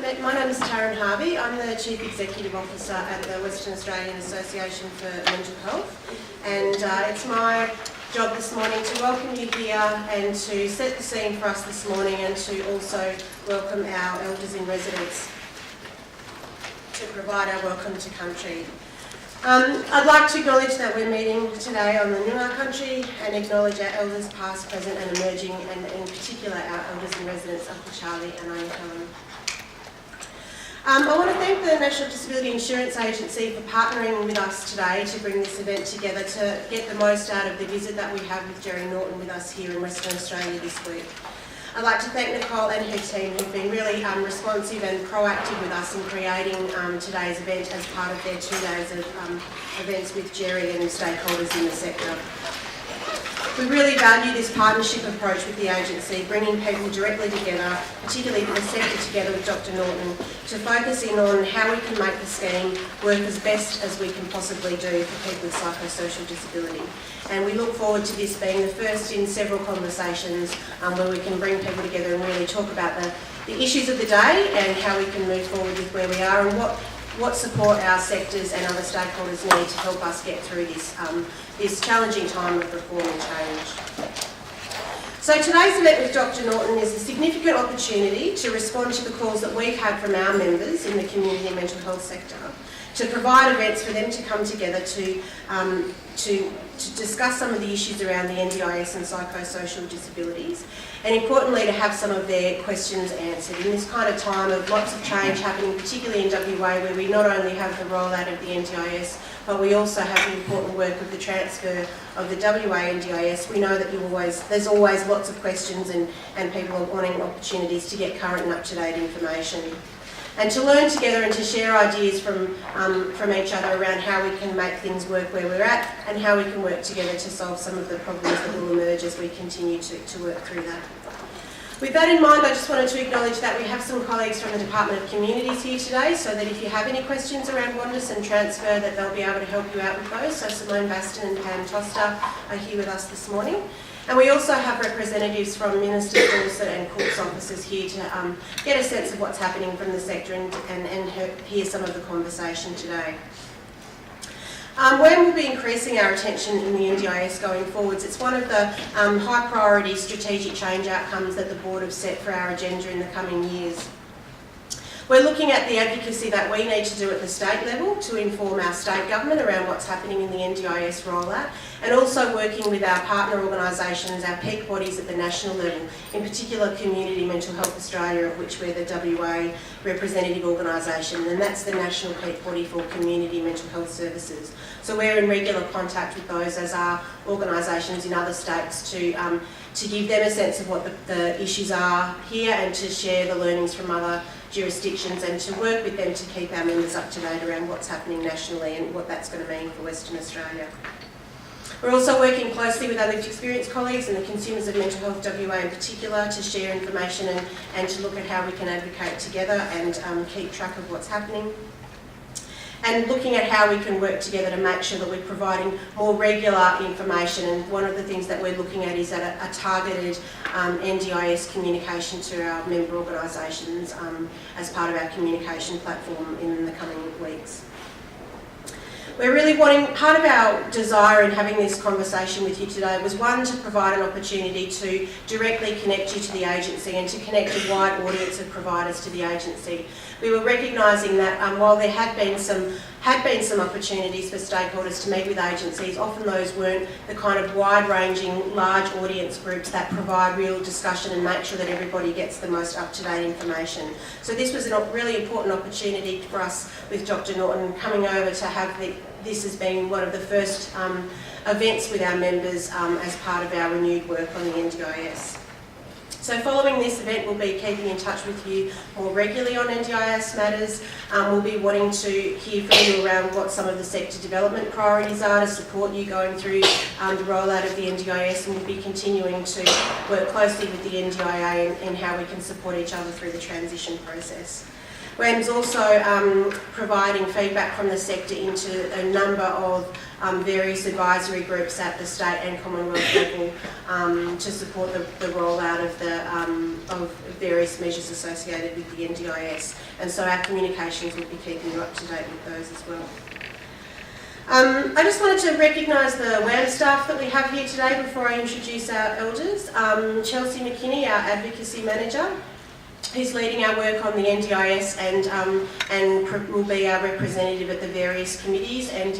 My name is Taryn Harvey. I'm the Chief Executive Officer at the Western Australian Association for Mental Health, and it's my job this morning to welcome you here and to set the scene for us this morning, and to also welcome our elders in residence to provide our welcome to country. I'd like to acknowledge that we're meeting today on the Noongar country and acknowledge our elders past, present and emerging, and in particular our elders in residence, Uncle Charlie and Auntie Helen. I want to thank the National Disability Insurance Agency for partnering with us today to bring this event together to get the most out of the visit that we have with Gerry Naughtin with us here in Western Australia this week. I'd like to thank Nicole and her team who've been really responsive and proactive with us in creating today's event as part of their 2 days of events with Gerry and stakeholders in the sector. We really value this partnership approach with the agency, bringing people directly together, particularly the sector together with Dr Naughtin, to focus in on how we can make the scheme work as best as we can possibly do for people with psychosocial disability. And we look forward to this being the first in several conversations where we can bring people together and really talk about the issues of the day and how we can move forward with where we are and what support our sectors and other stakeholders need to help us get through this challenging time of reform and change. So today's event with Dr Naughtin is a significant opportunity to respond to the calls that we've had from our members in the community and mental health sector, to provide events for them to come together to discuss some of the issues around the NDIS and psychosocial disabilities, and importantly to have some of their questions answered in this kind of time of lots of change happening, particularly in WA, where we not only have the rollout of the NDIS, but we also have the important work of the transfer of the WA NDIS. We know that there's always lots of questions and people are wanting opportunities to get current and up-to-date information. And to learn together and to share ideas from each other around how we can make things work where we're at and how we can work together to solve some of the problems that will emerge as we continue to work through that. With that in mind, I just wanted to acknowledge that we have some colleagues from the Department of Communities here today, so that if you have any questions around Wandis and transfer, that they'll be able to help you out with those. So Simone Baston and Pam Toster are here with us this morning. And we also have representatives from Ministers Dorset and Cook's offices here to get a sense of what's happening from the sector and hear some of the conversation today. WAAMH will be increasing our attention in the NDIS going forwards. It's one of the high priority strategic change outcomes that the board have set for our agenda in the coming years. We're looking at the advocacy that we need to do at the state level to inform our state government around what's happening in the NDIS rollout, and also working with our partner organisations, our peak bodies at the national level, in particular Community Mental Health Australia, of which we're the WA representative organisation, and that's the national peak body for community mental health services. So we're in regular contact with those, as are organisations in other states, to give them a sense of what the issues are here and to share the learnings from other jurisdictions and to work with them to keep our members up to date around what's happening nationally and what that's going to mean for Western Australia. We're also working closely with our lived experience colleagues and the consumers of mental health WA in particular to share information and to look at how we can advocate together and keep track of what's happening. And looking at how we can work together to make sure that we're providing more regular information. And one of the things that we're looking at is at a targeted NDIS communication to our member organisations as part of our communication platform in the coming weeks. We're really part of our desire in having this conversation with you today was, one, to provide an opportunity to directly connect you to the agency and to connect a wide audience of providers to the agency. We were recognising that while there had been some opportunities for stakeholders to meet with agencies, often those weren't the kind of wide-ranging, large audience groups that provide real discussion and make sure that everybody gets the most up-to-date information. So this was a really important opportunity for us with Dr Naughtin coming over to have this as being one of the first events with our members as part of our renewed work on the NDIS. So following this event, we'll be keeping in touch with you more regularly on NDIS matters. We'll be wanting to hear from you around what some of the sector development priorities are to support you going through the rollout of the NDIS, and we'll be continuing to work closely with the NDIA and how we can support each other through the transition process. WAAM's also providing feedback from the sector into a number of various advisory groups at the state and Commonwealth level to support the rollout of various measures associated with the NDIS. And so our communications will be keeping you up to date with those as well. I just wanted to recognise the WAAM staff that we have here today before I introduce our elders. Chelsea McKinney, our Advocacy Manager, who's leading our work on the NDIS and will be our representative at the various committees and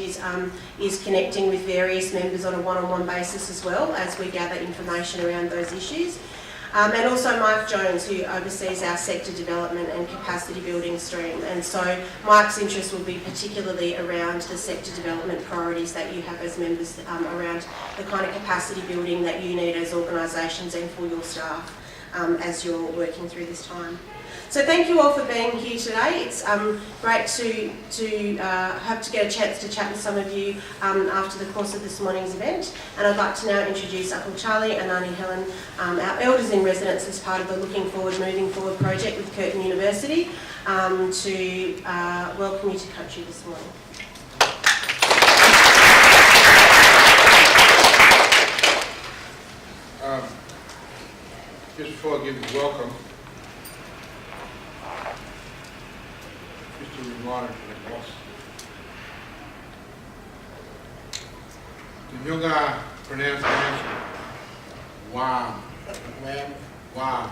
is connecting with various members on a one-on-one basis as well as we gather information around those issues. And also Mike Jones, who oversees our sector development and capacity building stream. And so Mike's interest will be particularly around the sector development priorities that you have as members, around the kind of capacity building that you need as organisations and for your staff as you're working through this time. So thank you all for being here today. It's great to have to get a chance to chat with some of you after the course of this morning's event. And I'd like to now introduce Uncle Charlie and Auntie Helen, our elders in residence as part of the Looking Forward, Moving Forward project with Curtin University, to welcome you to country this morning. Just before I give you welcome, just a reminder to the boss. The Nyunga pronunciation, WAAMH, WAAMH.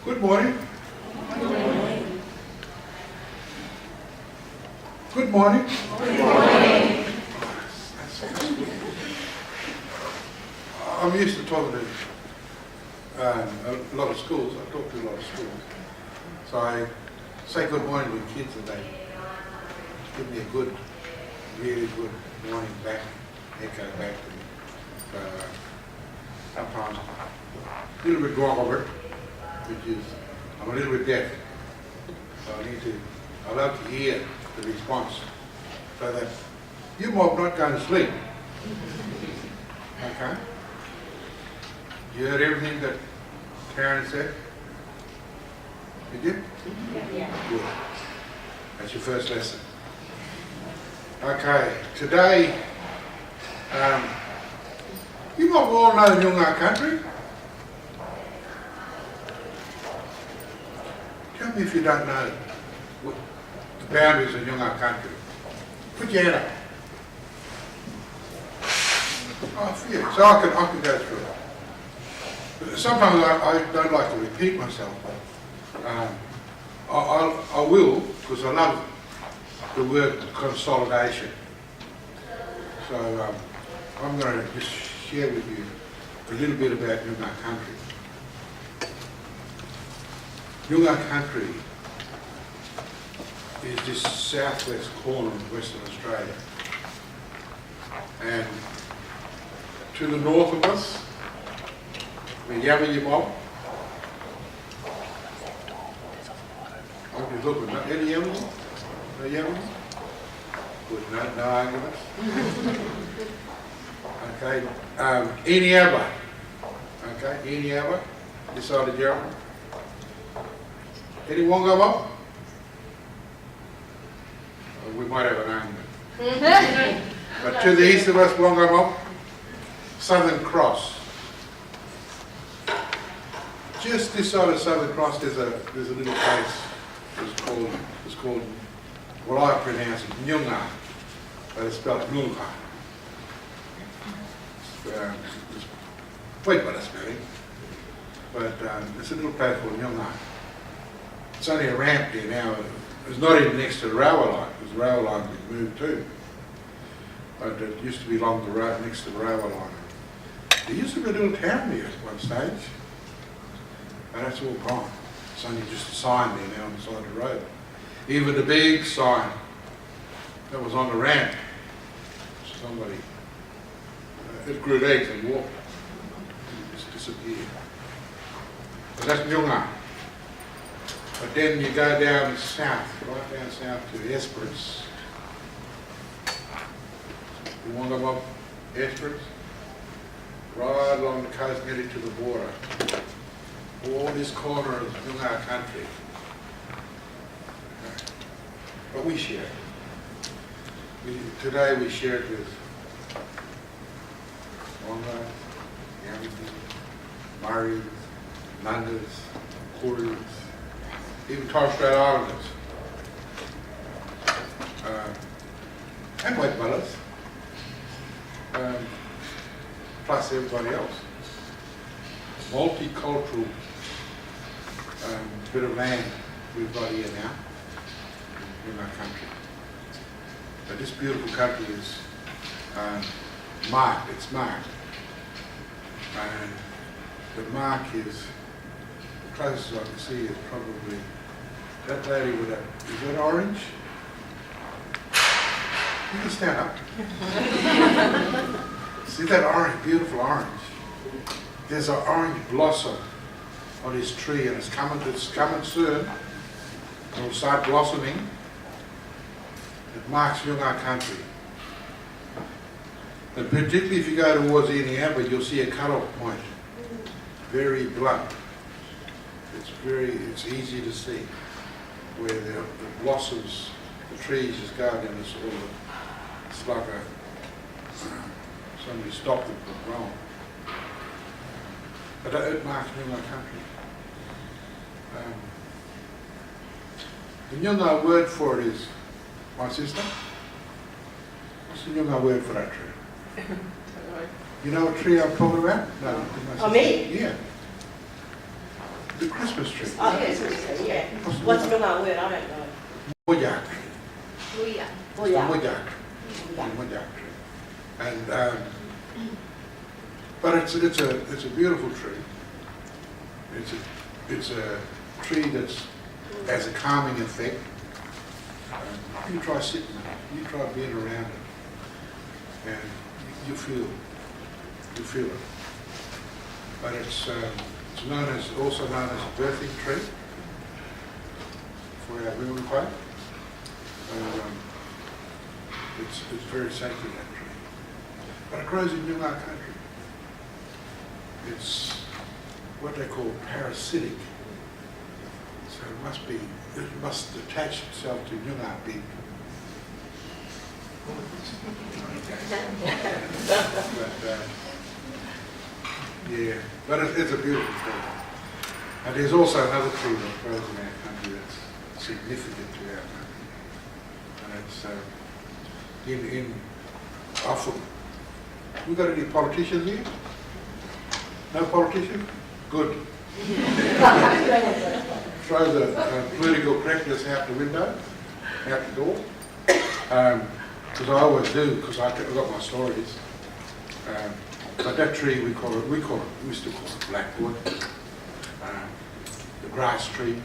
Good morning. Good morning. Good morning. Good morning. I'm used to talking to a lot of schools. I talk to a lot of schools. So I say good morning to kids and they give me a good, really good morning back, echo back to me. So sometimes a little bit wrong of it, which is I'm a little bit deaf. So I love to hear the response so that you might not go to sleep. Okay? You heard everything that Karen said? Did you? Yeah. Good. That's your first lesson. Okay, today, you might all know Nyunga country. Tell me if you don't know the boundaries of Nyunga country. Put your hand up. Oh, phew. So I can go through it. Sometimes I don't like to repeat myself, but I will, because I love the word consolidation. So I'm going to just share with you a little bit about Nyunga country. Nyunga country is this southwest corner of Western Australia. And to the north of us, the Yamiyamop. I'm just looking, any Yamiyamop? No Yamiyamop? Good, no arguments. Okay, Eneabba. Okay, Eneabba, this side of Gerald. Any Wongamop? We might have an argument. But to the east of us, Wongamop, Southern Cross. Just this side of Southern Cross, there's a little place. It's called. Well, I pronounce it Nyunga, but it's spelled Nyunga. It's quite better spelling, but it's a little place called Nyunga. It's only a ramp there now. It's not even next to the railway line, because the railway line was moved too. But it used to be along the road next to the railway line. There used to be a little town there at one stage, but that's all gone. It's only just a sign there now on the side of the road. Even the big sign that was on the ramp, somebody, it grew legs and walked. It just disappeared. But that's Nyunga. But then you go down south, right down south to Esperance. the Wongamob Esperance, right along the coast nearly to the border. All this corner of Noongar country. But we share it. Today we share it with Wonga, Yamati, Maoris, Nundas, Koris, even Torres Strait Islanders, and white fellas, plus everybody else. Multicultural bit of land we've got here now in our country. But this beautiful country is marked, it's marked. And the mark is, the closest I can see is probably that lady with that, is that orange? You can stand up. See that orange, beautiful orange? There's an orange blossom on this tree and it's coming soon. It will start blossoming. It marks Noongar country. And particularly if you go towards Indiana, you'll see a cut-off point. Very blunt. It's easy to see where the blossoms, the trees just go and it's like somebody stopped them from growing. But it marks Noongar country. The Noongar word for it is, my sister, what's the Noongar word for that tree? You know what tree I'm talking about? No. Oh, me? Yeah. The Christmas tree. Oh, yes, yeah. What's the Noongar word? I don't know. Moyak. Booyah. The Moyak. The Moyak tree. And but it's a beautiful tree. It's a tree that's has a calming effect. You try sitting on it, you try being around it, and you feel it. But it's also known as a birthing tree for our women folk. It's very sacred, that tree. But it grows in Noongar country. It's what they call parasitic. So it must attach itself to Noongar people. But it's a beautiful tree. And there's also another tree that grows in our country that's significant to our country. And it's in often. We got any politicians here? No politicians? Good. Throw the political correctness out the window, out the door. Because I always do, because I've got my stories. But that tree we still call it blackwood. The grass tree,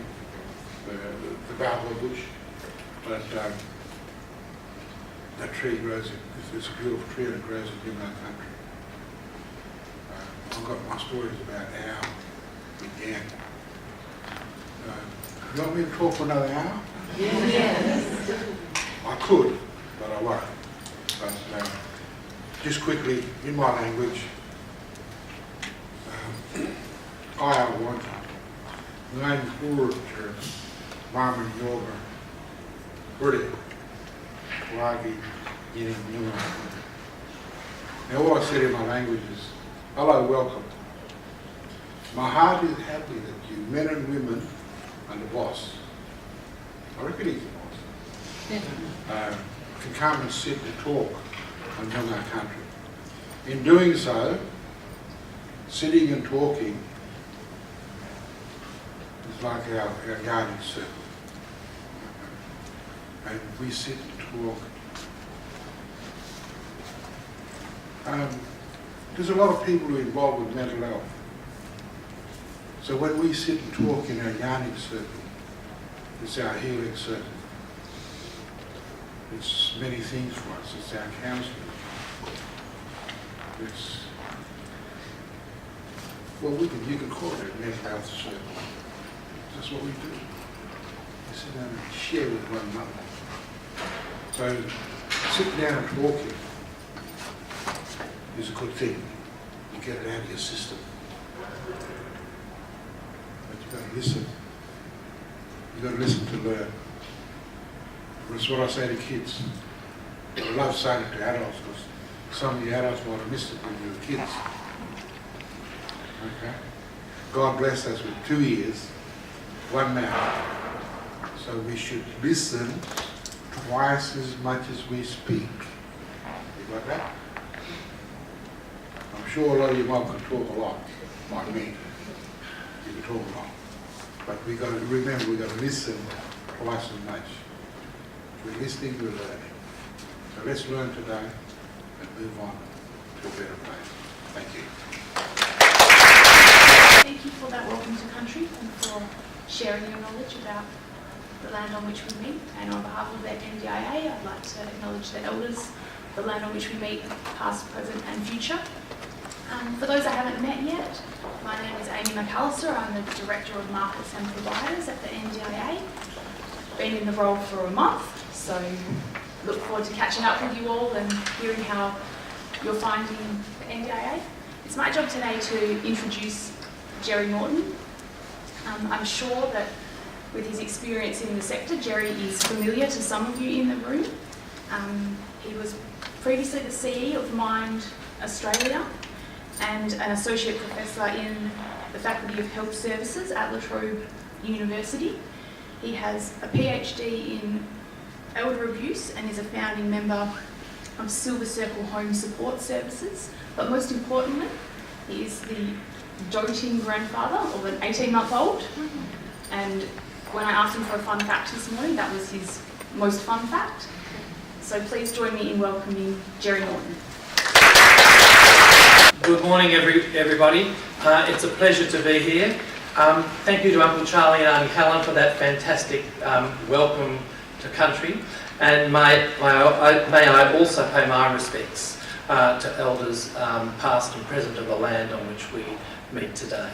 the baobab bush. But that tree grows, it's a beautiful tree and it grows in Noongar country. I've got my stories about how it began. You want me to talk for another hour? Yes. I could, but I won't. But just quickly, in my language, I want nine words Marmon Yoga, British, Wagi, Yin, Noongar. Now all I said in my language is, hello, welcome. My heart is happy that you men and women and the boss, I reckon he's the boss, can come and sit and talk on Noongar country. In doing so, sitting and talking is like our garden circle. And we sit and talk. There's a lot of people who are involved with mental health. So when we sit and talk in our yarning circle, it's our healing circle. It's many things for us. It's our counselling. It's, well, you can call it a mental health circle. That's what we do. We sit down and share with one another. So sitting down and talking is a good thing. You get it out of your system. But you've got to listen. You've got to listen to learn. That's what I say to kids. I love saying it to adults because some of the adults might have missed it when you were kids. Okay? God blessed us with 2 ears, 1 mouth. So we should listen twice as much as we speak. You got that? I'm sure a lot of you mum can talk a lot, like me. You can talk a lot. But we got to remember, we got to listen twice as much. We're listening, we're learning. So let's learn today and move on to a better place. Thank you. Thank you for that welcome to country and for sharing your knowledge about the land on which we meet. And on behalf of the NDIA, I'd like to acknowledge the elders, the land on which we meet, past, present and future. For those I haven't met yet, my name is Amy McAllister. I'm the Director of Markets and Providers at the NDIA. Been in the role for a month, so look forward to catching up with you all and hearing how you're finding the NDIA. It's my job today to introduce Gerry Naughtin. I'm sure that with his experience in the sector, Gerry is familiar to some of you in the room. He was previously the CE of Mind Australia and an Associate Professor in the Faculty of Health Services at La Trobe University. He has a PhD in elder abuse and is a founding member of Silver Circle Home Support Services. But most importantly, he is the doting grandfather of an 18-month-old. And when I asked him for a fun fact this morning, that was his most fun fact. So please join me in welcoming Gerry Naughtin. Good morning, everybody. It's a pleasure to be here. Thank you to Uncle Charlie and Auntie Helen for that fantastic welcome to country. And may I also pay my respects to elders past and present of the land on which we meet today.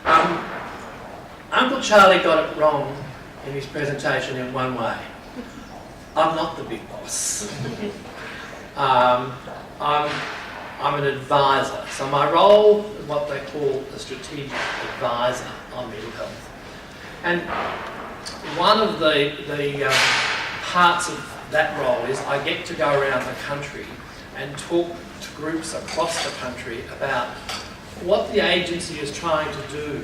Uncle Charlie got it wrong in his presentation in one way. I'm not the big boss. I'm an advisor. So my role is what they call a strategic advisor on mental health. And one of the parts of that role is I get to go around the country and talk to groups across the country about what the agency is trying to do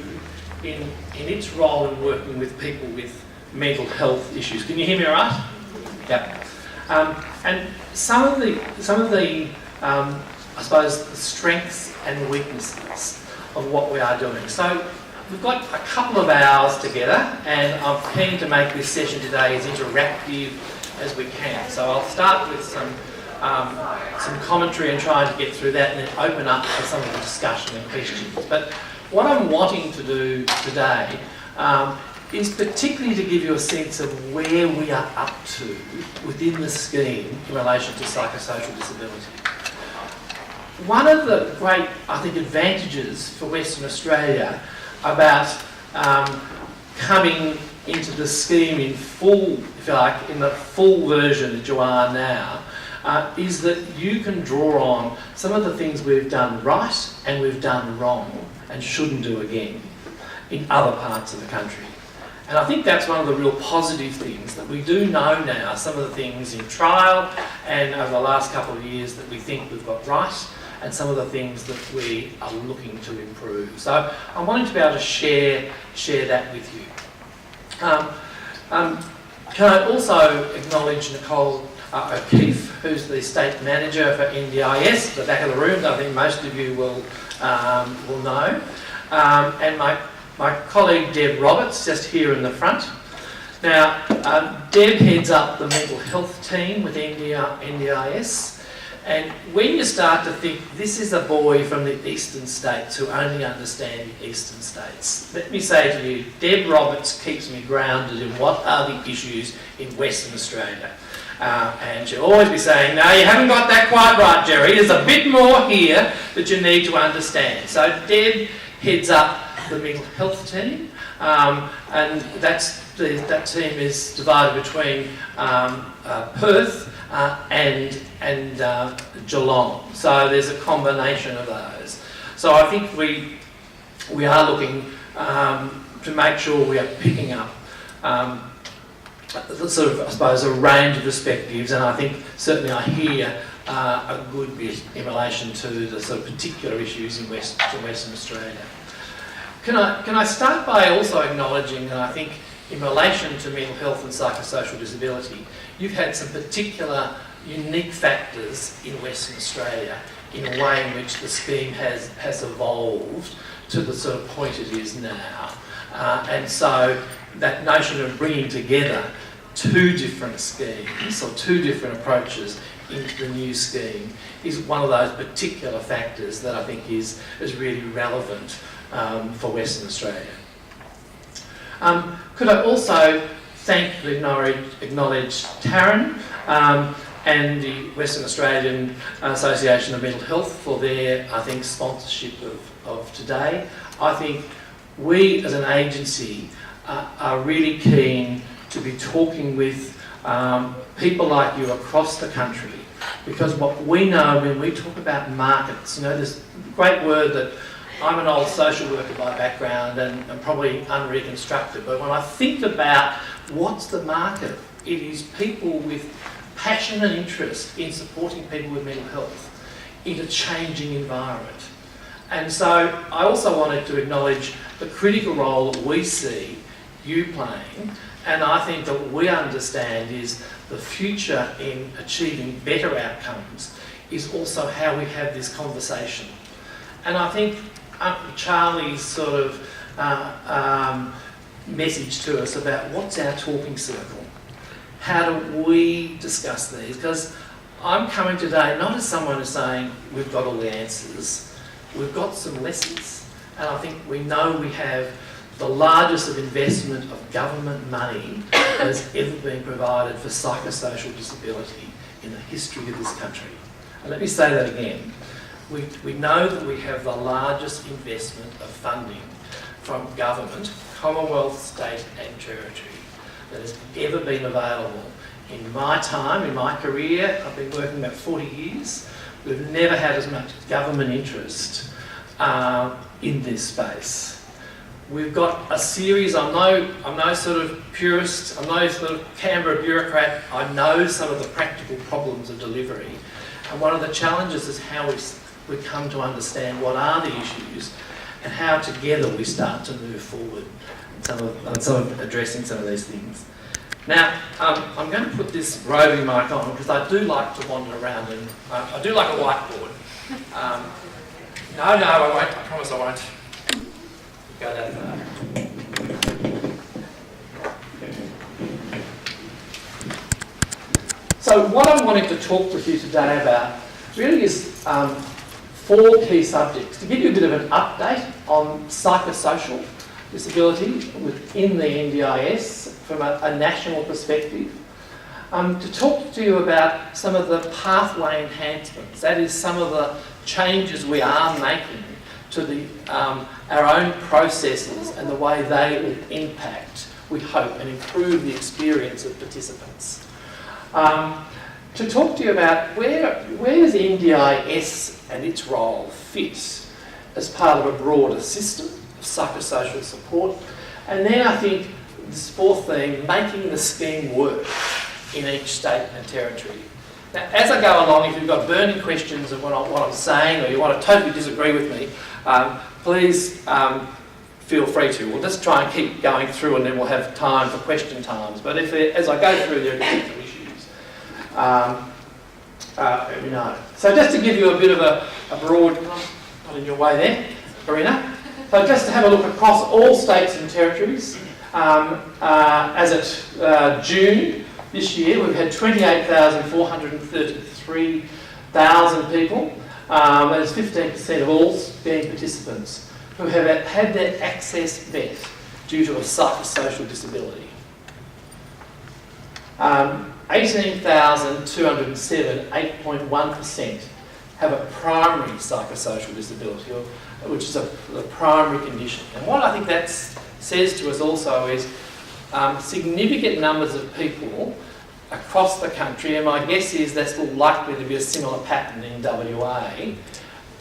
in its role in working with people with mental health issues. Can you hear me all right? Yep. And some of the I suppose the strengths and the weaknesses of what we are doing. So we've got a couple of hours together, and I'm keen to make this session today as interactive as we can. So I'll start with some commentary and trying to get through that, and then open up for some of the discussion and questions. But what I'm wanting to do today is particularly to give you a sense of where we are up to within the scheme in relation to psychosocial disability. One of the great, I think, advantages for Western Australia about coming into the scheme in full, if you like, in the full version that you are now, is that you can draw on some of the things we've done right and we've done wrong and shouldn't do again in other parts of the country. And I think that's one of the real positive things, that we do know now some of the things in trial and over the last couple of years that we think we've got right, and some of the things that we are looking to improve. So I'm wanting to be able to share that with you. Can I also acknowledge Nicole O'Keefe, who's the State Manager for NDIS, at the back of the room, that I think most of you will know. And my colleague Deb Roberts, just here in the front. Now, Deb heads up the mental health team with NDIS. And when you start to think, this is a boy from the eastern states who only understand the eastern states, let me say to you, Deb Roberts keeps me grounded in what are the issues in Western Australia. And she'll always be saying, no, you haven't got that quite right, Gerry. There's a bit more here that you need to understand. So Deb heads up the mental health team. and that team is divided between Perth and Geelong. So there's a combination of those. So I think we are looking to make sure we are picking up the sort of, I suppose, a range of perspectives, and I think certainly I hear a good bit in relation to the sort of particular issues in Western Australia. Can I start by also acknowledging that I think in relation to mental health and psychosocial disability, you've had some particular unique factors in Western Australia in a way in which the scheme has evolved to the sort of point it is now. And so that notion of bringing together two different schemes or two different approaches into the new scheme is one of those particular factors that I think is really relevant for Western Australia. Could I also acknowledge Taryn and the Western Australian Association of Mental Health for their, I think, sponsorship of today. I think we as an agency are really keen to be talking with people like you across the country, because what we know when we talk about markets, this great word that I'm an old social worker by background and probably unreconstructed, but when I think about what's the market, it is people with passion and interest in supporting people with mental health in a changing environment. And so I also wanted to acknowledge the critical role that we see you playing, and I think that what we understand is the future in achieving better outcomes is also how we have this conversation. And I think Charlie's sort of message to us about what's our talking circle, how do we discuss these? Because I'm coming today not as someone who's saying we've got all the answers, we've got some lessons, and I think we know we have the largest of investment of government money that has ever been provided for psychosocial disability in the history of this country. And let me say that again. We know that we have the largest investment of funding from government, Commonwealth, state and territory that has ever been available. In my time, in my career, I've been working about 40 years, we've never had as much government interest in this space. We've got a series, I'm no sort of purist, I'm no sort of Canberra bureaucrat, I know some of the practical problems of delivery. And one of the challenges is how we come to understand what are the issues and how together we start to move forward on some of addressing some of these things. Now, I'm going to put this roving mic on because I do like to wander around and I do like a whiteboard. No, I won't, I promise I won't. Go that far. So what I'm wanting to talk with you today about really is 4 key subjects. To give you a bit of an update on psychosocial disability within the NDIS from a national perspective. To talk to you about some of the pathway enhancements, that is some of the changes we are making to our own processes and the way they will impact, we hope, and improve the experience of participants. To talk to you about where does NDIS and its role fit as part of a broader system of psychosocial support. And then I think this 4th theme, making the scheme work in each state and territory. Now, as I go along, if you've got burning questions of what I'm saying or you want to totally disagree with me, please feel free to. We'll just try and keep going through and then we'll have time for question times. But if as I go through, there are particular issues, let me know. So just to give you a bit of a broad, not in your way there, Karina. So just to have a look across all states and territories, as at June this year, we've had 28,433 people, that is 15% of all scheme participants, who have had their access met due to a psychosocial disability. 18,207, 8.1%, have a primary psychosocial disability, which is a primary condition. And what I think that's says to us also is significant numbers of people across the country, and my guess is that's likely to be a similar pattern in WA,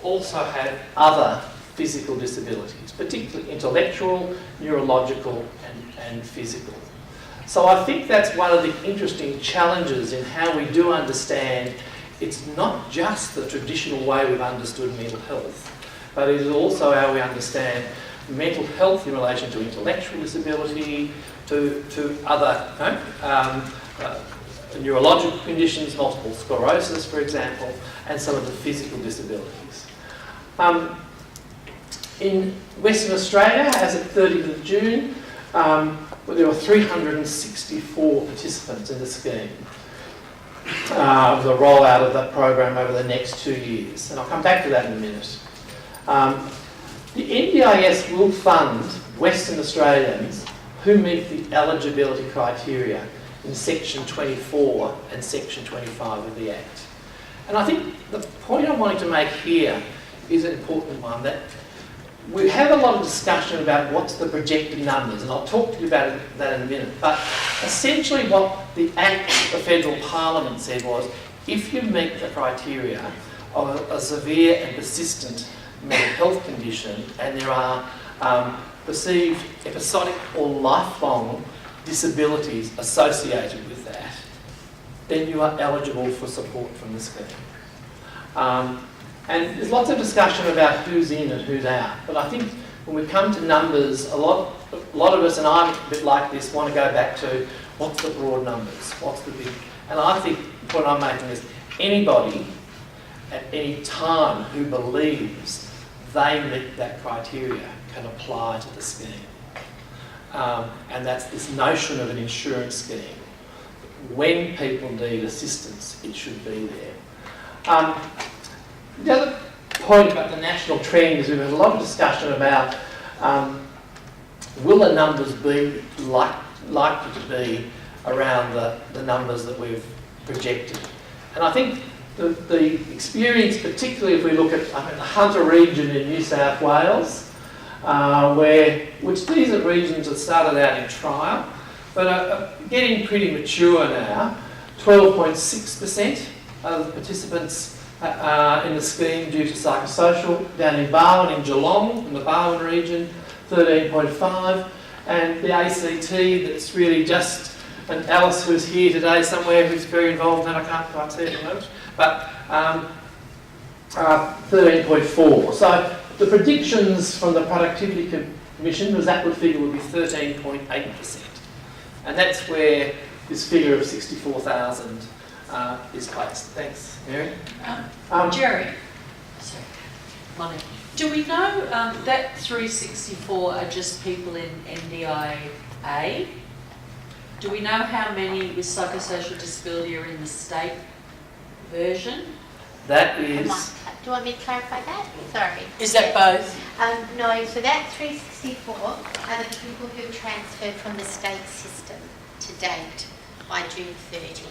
also have other physical disabilities, particularly intellectual, neurological and physical. So I think that's one of the interesting challenges in how we do understand it's not just the traditional way we've understood mental health, but it is also how we understand mental health in relation to intellectual disability, to other neurological conditions, multiple sclerosis, for example, and some of the physical disabilities. In Western Australia, as at 30th of June, there were 364 participants in the scheme. The rollout of that program over the next 2 years, and I'll come back to that in a minute. The NDIS will fund Western Australians who meet the eligibility criteria in Section 24 and Section 25 of the Act. And I think the point I'm wanting to make here is an important one, that we have a lot of discussion about what's the projected numbers, and I'll talk to you about that in a minute, but essentially what the Act, the Federal Parliament said was, if you meet the criteria of a severe and persistent mental health condition and there are perceived episodic or lifelong disabilities associated with that, then you are eligible for support from the scheme. And there's lots of discussion about who's in and who's out, but I think when we come to numbers, a lot of us, and I'm a bit like this, want to go back to what's the broad numbers, what's the big, and I think the point I'm making is anybody at any time who believes they meet that criteria can apply to the scheme. And that's this notion of an insurance scheme. When people need assistance, it should be there. The other point about the national trend is we've had a lot of discussion about will the numbers be likely to be around the numbers that we've projected. And I think the experience, particularly if we look at the Hunter region in New South Wales, which these are regions that started out in trial, but are getting pretty mature now. 12.6% of the participants in the scheme due to psychosocial. Down in Barwon, in Geelong, in the Barwon region, 13.5%. And the ACT, that's really just, and Alice, who's here today somewhere, who's very involved in that, I can't quite see it at the moment, but 13.4%. So the predictions from the Productivity Commission was that figure would be 13.8%. And that's where this figure of 64,000 is placed. Thanks, Mary. Gerry, sorry, Molly. Do we know that 364 are just people in NDIA? Do we know how many with psychosocial disability are in the state version? That is... Do you want me to clarify that? Sorry. Is that both? No, so that 364 are the people who transferred from the state system to date by June 30.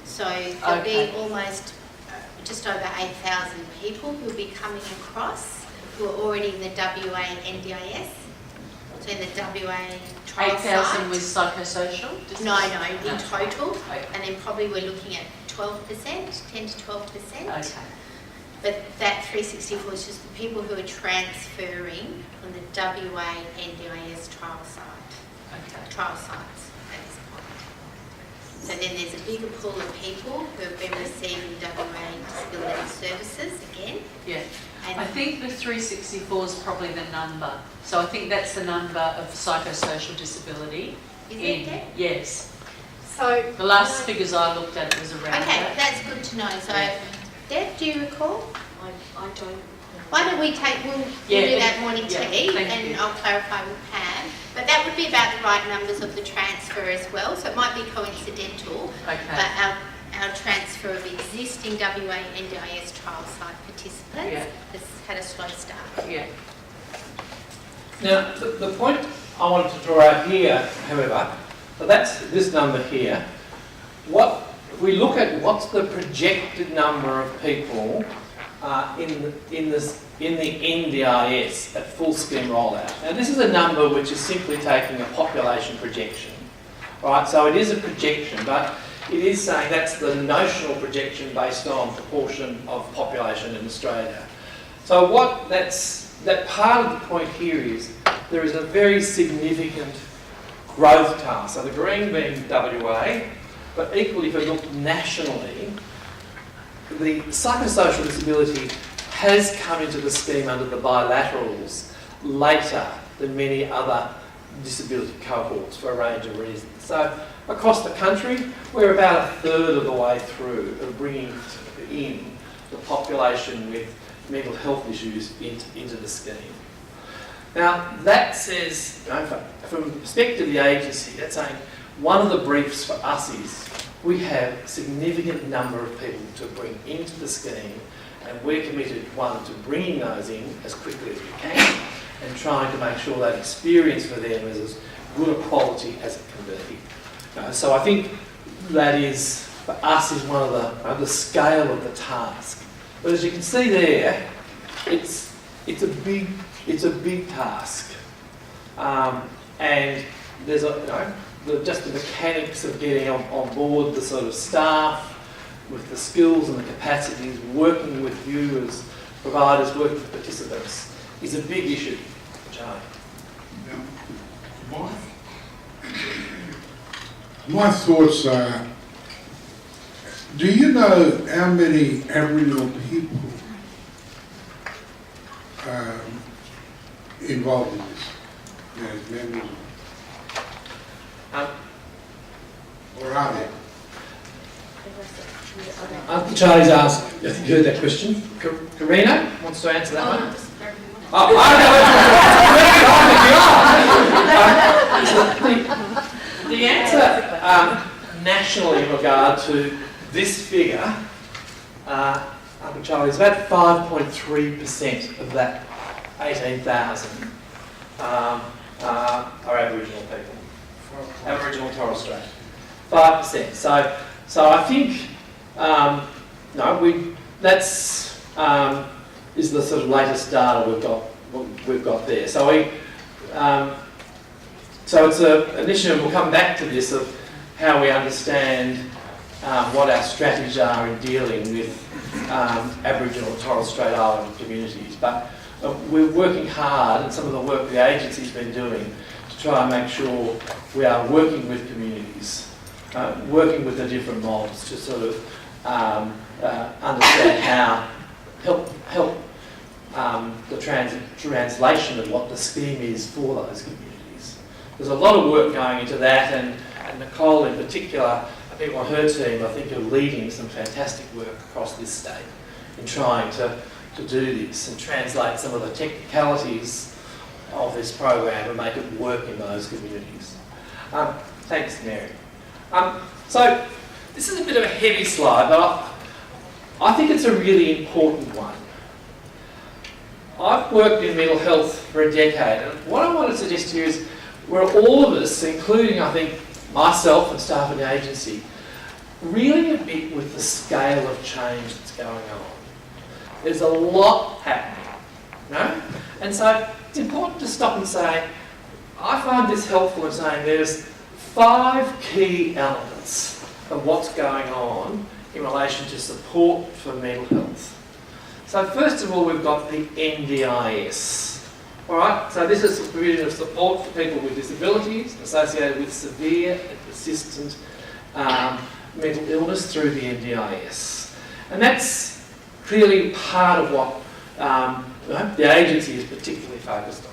So there'll be almost just over 8,000 people who will be coming across who are already in the WA and NDIS. So in the WA trial 8,000 with psychosocial? No, in total. Okay. And then probably we're looking at 12%, 10 to 12%. Okay. But that 364 is just the people who are transferring from the WA NDIS trial sites at this point. So then there's a bigger pool of people who have been receiving WA disability services again. Yeah. And I think the 364 is probably the number. So I think that's the number of psychosocial disability. Is it there? Yes. So The last figures I looked at was around okay, that. that's good to know. So Deb, do you recall? I don't. Why don't we we'll do that morning tea and you. I'll clarify with Pam. But that would be about the right numbers of the transfer as well. So it might be coincidental, Okay. but our transfer of existing WA NDIS trial site participants has had a slow start. Yeah. Now, the point I wanted to draw out here, however, so that's this number here. If we look at what's the projected number of people in the NDIS at full scheme rollout. Now this is a number which is simply taking a population projection. Right, so it is a projection, but it is saying that's the notional projection based on proportion of population in Australia. So that part of the point here is there is a very significant growth task. So the green being WA, but equally if we look nationally, the psychosocial disability has come into the scheme under the bilaterals later than many other disability cohorts for a range of reasons. So across the country, we're about a third of the way through of bringing in the population with mental health issues into the scheme. Now that says, you know, from the perspective of the agency, that's saying one of the briefs for us is we have a significant number of people to bring into the scheme, and we're committed, one, to bringing those in as quickly as we can and trying to make sure that experience for them is as good a quality as it can be. So I think that is, for us, is one of the scale of the task. But as you can see there, it's a big task, and there's just the mechanics of getting on board the sort of staff with the skills and the capacities, working with you as providers, working with participants, is a big issue, Charlie. Now, my thoughts are, do you know how many Aboriginal people involved in this as members? Or are there? Charlie's asked, I think you heard that question. Karina wants to answer that one. The answer nationally in regard to this figure, Uncle Charlie, is about 5.3% of that 18,000 are Aboriginal people. Aboriginal and Torres Strait. 5%. So I think that's is the sort of latest data we've got there. So it's an initiative. We'll come back to this of how we understand what our strategies are in dealing with Aboriginal and Torres Strait Islander communities. But we're working hard, and some of the work the agency's been doing to try and make sure we are working with communities, working with the different models to sort of understand how help the translation of what the scheme is for those communities. There's a lot of work going into that, and Nicole in particular, people on her team, I think, are leading some fantastic work across this state in trying to do this and translate some of the technicalities of this program and make it work in those communities. Thanks, Mary. So this is a bit of a heavy slide, but I think it's a really important one. I've worked in mental health for a decade, and what I want to suggest here is where all of us, including I think myself and staff at the agency, really a bit with the scale of change that's going on. There's a lot happening, no? And so it's important to stop and say, I find this helpful in saying there's 5 key elements of what's going on in relation to support for mental health. So first of all, we've got the NDIS. All right, so this is the provision of support for people with disabilities associated with severe and persistent mental illness through the NDIS. And that's clearly part of what the agency is particularly focused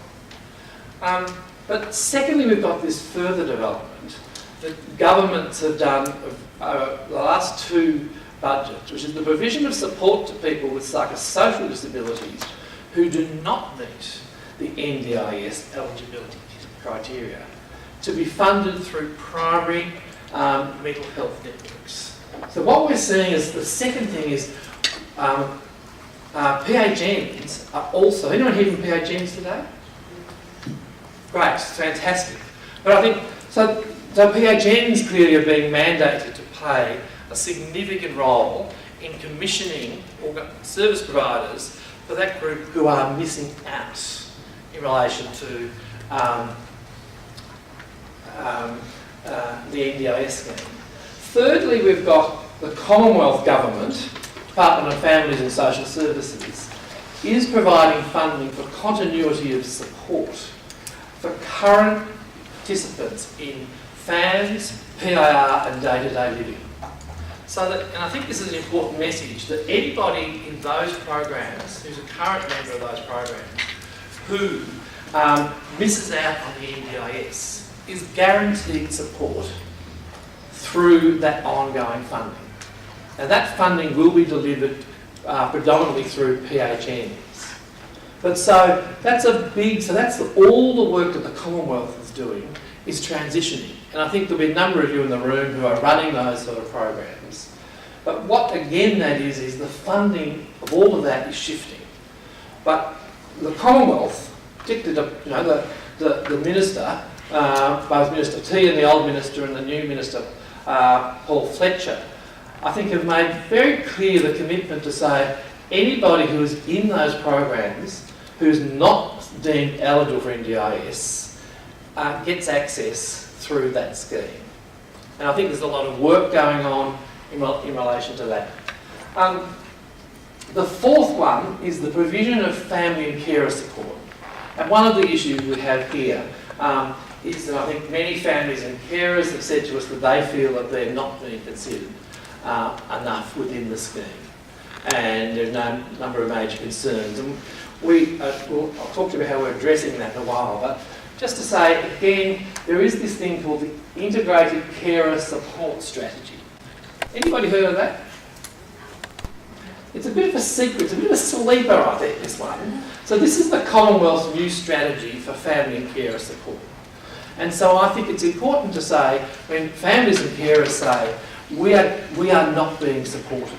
on. But secondly, we've got this further development that governments have done the last 2 budgets, which is the provision of support to people with psychosocial disabilities who do not meet the NDIS eligibility criteria, to be funded through primary mental health networks. So what we're seeing is the second thing is PHNs are also, anyone here from PHNs today? Great, fantastic. But I think, so PHNs clearly are being mandated to play a significant role in commissioning service providers for that group who are missing out in relation to the NDIS scheme. Thirdly, we've got the Commonwealth Government, Department of Families and Social Services, is providing funding for continuity of support for current participants in FAMS, PIR and day-to-day living. So that, and I think this is an important message, that anybody in those programs, who's a current member of those programs, who misses out on the NDIS, is guaranteed support through that ongoing funding. Now that funding will be delivered predominantly through PHNs. But so that's all the work that the Commonwealth is doing is transitioning. And I think there'll be a number of you in the room who are running those sort of programs. But what again that is the funding of all of that is shifting. But the Commonwealth, particularly the Minister, both Minister T and the old Minister and the new Minister, Paul Fletcher, I think have made very clear the commitment to say anybody who is in those programs who's not deemed eligible for NDIS gets access through that scheme. And I think there's a lot of work going on in relation to that. The fourth one is the provision of family and carer support. And one of the issues we have here is that I think many families and carers have said to us that they feel that they're not being considered enough within the scheme. And there's a number of major concerns. And I'll talk to you about how we're addressing that in a while, but just to say, again, there is this thing called the Integrated Carer Support Strategy. Anybody heard of that? It's a bit of a secret, it's a bit of a sleeper, I think, this one. So this is the Commonwealth's new strategy for family and carer support. And so I think it's important to say, when families and carers say, we are not being supported.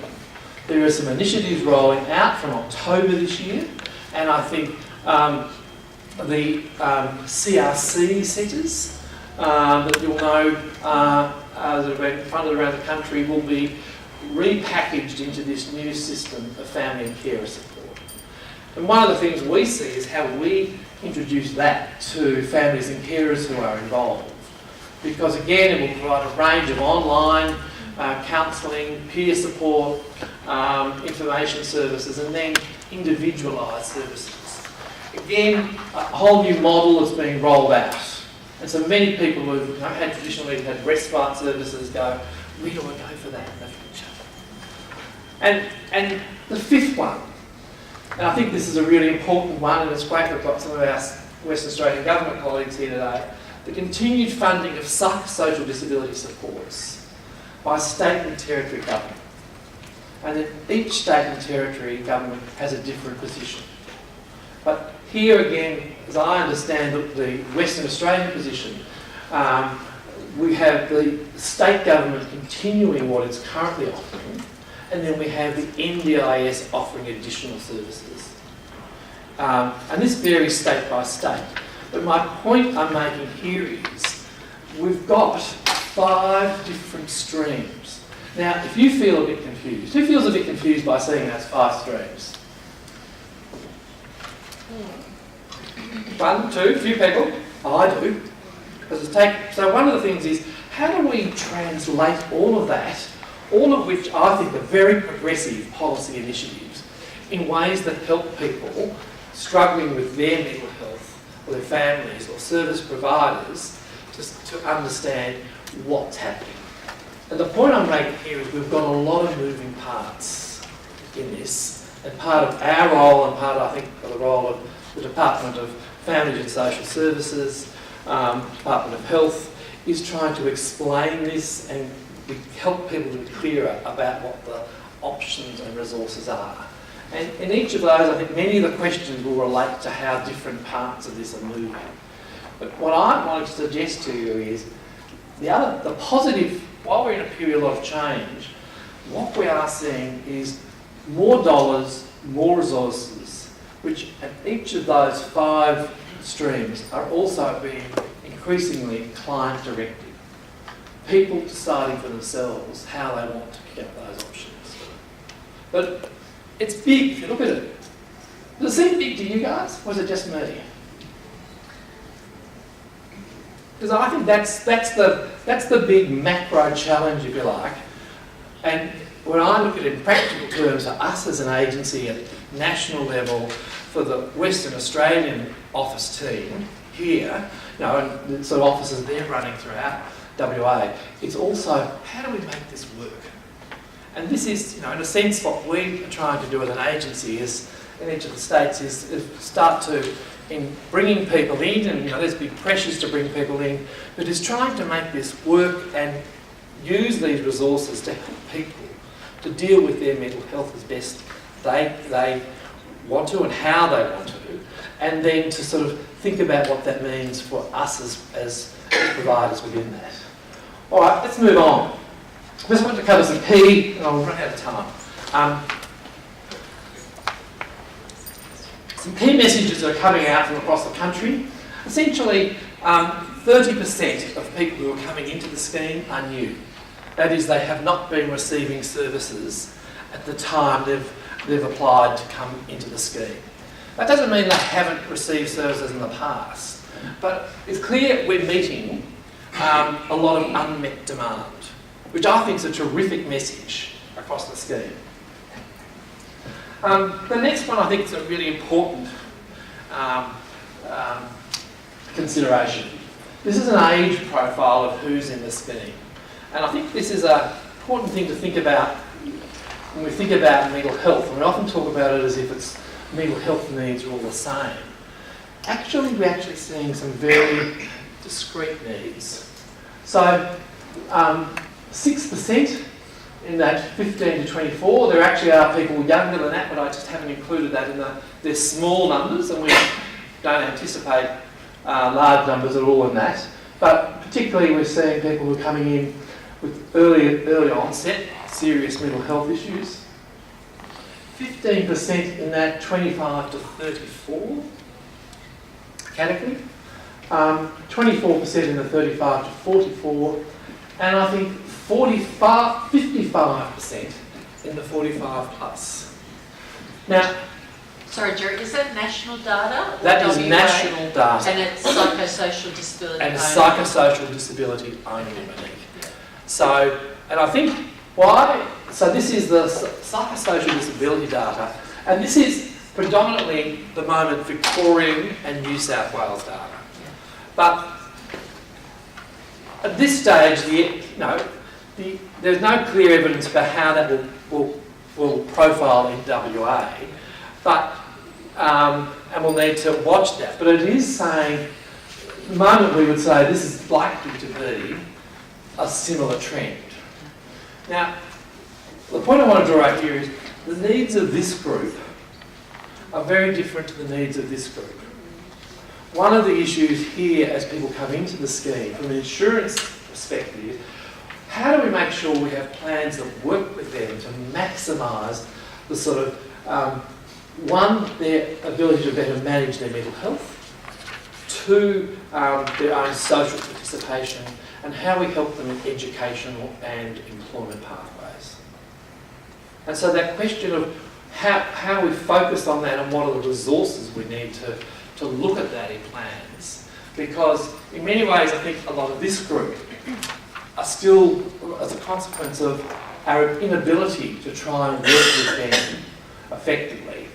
There are some initiatives rolling out from October this year, and I think the CRC centres that you'll know that have been funded around the country will be repackaged into this new system of family and carer support. And one of the things we see is how we introduce that to families and carers who are involved. Because again, it will provide a range of online counselling, peer support, information services, and then individualised services. Again, a whole new model is being rolled out. And so many people who had traditionally had respite services go, where do I go for that in the future? And the fifth one, and I think this is a really important one, and it's great we've got some of our Western Australian government colleagues here today, the continued funding of psychosocial disability supports by state and territory government. And that each state and territory government has a different position. But here again, as I understand the Western Australian position, we have the state government continuing what it's currently offering, and then we have the NDIS offering additional services. And this varies state by state. But my point I'm making here is we've got 5 different streams. Now, if you feel a bit confused, who feels a bit confused by seeing those 5 streams? 1, 2, a few people. I do. So one of the things is, how do we translate all of that, all of which I think are very progressive policy initiatives, in ways that help people struggling with their mental health, or their families, or service providers, just to understand what's happening. And the point I'm making here is we've got a lot of moving parts in this, and part of our role, and part, I think, of the role of the Department of Families and Social Services, Department of Health, is trying to explain this and help people to be clearer about what the options and resources are. And in each of those, I think many of the questions will relate to how different parts of this are moving. But what I want to suggest to you is the positive, while we're in a period of change, what we are seeing is more dollars, more resources, which at each of those 5 streams are also being increasingly client-directed. People deciding for themselves how they want to get those options. But it's big if you look at it. Does it seem big to you guys, or is it just me? Because I think that's the big macro challenge, if you like. And when I look at it in practical terms, for us as an agency at national level, for the Western Australian office team here, you know, and the sort of offices they're running throughout WA, it's also how do we make this work? And this is, you know, in a sense, what we are trying to do as an agency is in each of the states is start to, in bringing people in, and you know, there's big pressures to bring people in, but is trying to make this work and use these resources to help people to deal with their mental health as best they want to and how they want to, and then to sort of think about what that means for us as providers within that. All right, let's move on. I just want to cover some key, and I'll run out of time. Some key messages that are coming out from across the country. Essentially, 30% of people who are coming into the scheme are new. That is, they have not been receiving services at the time they've applied to come into the scheme. That doesn't mean they haven't received services in the past, but it's clear we're meeting a lot of unmet demand, which I think is a terrific message across the scheme. The next one I think is a really important consideration. This is an age profile of who's in the scheme. And I think this is an important thing to think about when we think about mental health. And we often talk about it as if it's mental health needs are all the same. Actually, we're actually seeing some very discrete needs. So 6% in that 15 to 24, there actually are people younger than that, but I just haven't included that in they're small numbers, and we don't anticipate large numbers at all in that. But particularly we're seeing people who are coming in with early onset, serious mental health issues. 15% in that 25 to 34 category. 24% in the 35 to 44, and I think 55% in the 45 plus. Now, Sorry, Gerry, is that national data? that is WA? national data. And it's psychosocial disability And only. psychosocial disability only, Monique. So, and I think why, so this is the psychosocial disability data, and this is predominantly the moment Victorian and New South Wales data. But at this stage, there's no clear evidence about how that will profile in WA, but and we'll need to watch that. But it is saying, at the moment we would say this is likely to be a similar trend. Now, the point I want to draw out here is the needs of this group are very different to the needs of this group. One of the issues here as people come into the scheme from an insurance perspective, how do we make sure we have plans that work with them to maximise the sort of, one, their ability to better manage their mental health, two, their own social participation, and how we help them in educational and employment pathways. And so that question of how we focus on that and what are the resources we need to look at that in plans. Because in many ways I think a lot of this group are still, as a consequence of our inability to try and work with them effectively,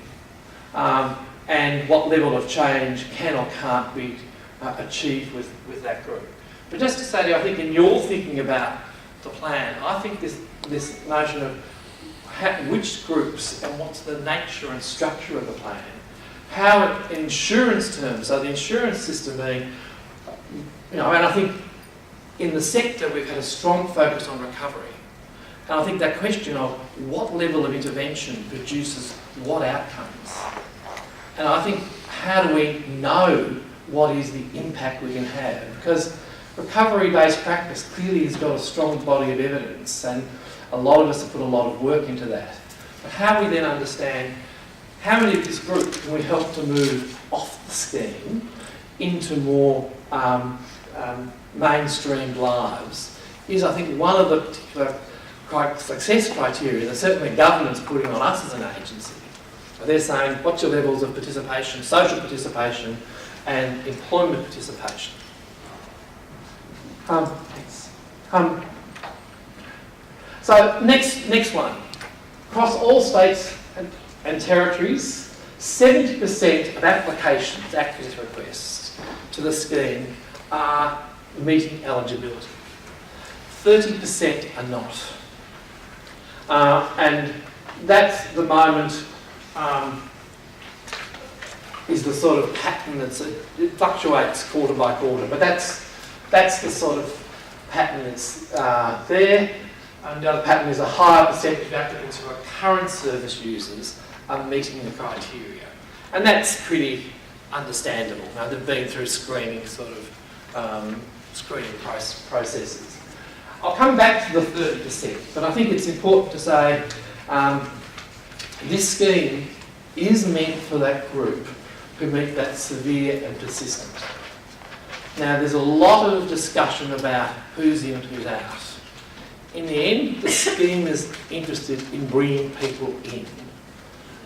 and what level of change can or can't be achieved with that group. But just to say to you, I think in your thinking about the plan, I think this notion of which groups and what's the nature and structure of the plan, how in insurance terms, so the insurance system being, and I think in the sector we've had a strong focus on recovery. And I think that question of what level of intervention produces what outcomes. And I think how do we know what is the impact we can have? Because recovery-based practice clearly has got a strong body of evidence, and a lot of us have put a lot of work into that. But how we then understand how many of this group can we help to move off the scheme into more mainstreamed lives is, I think, one of the particular success criteria that certainly government's putting on us as an agency. They're saying, what's your levels of participation, social participation and employment participation? So next one. Across all states and territories, 70% of applications, access requests to the scheme are meeting eligibility. 30% are not. And that's the moment is the sort of pattern it fluctuates quarter by quarter, but that's the sort of pattern that's there. And the other pattern is a higher percentage of applicants who are current service users are meeting the criteria. And that's pretty understandable. Now, they've been through screening processes. I'll come back to the 30%, but I think it's important to say this scheme is meant for that group who meet that severe and persistent. Now, there's a lot of discussion about who's in and who's out. In the end, the scheme is interested in bringing people in.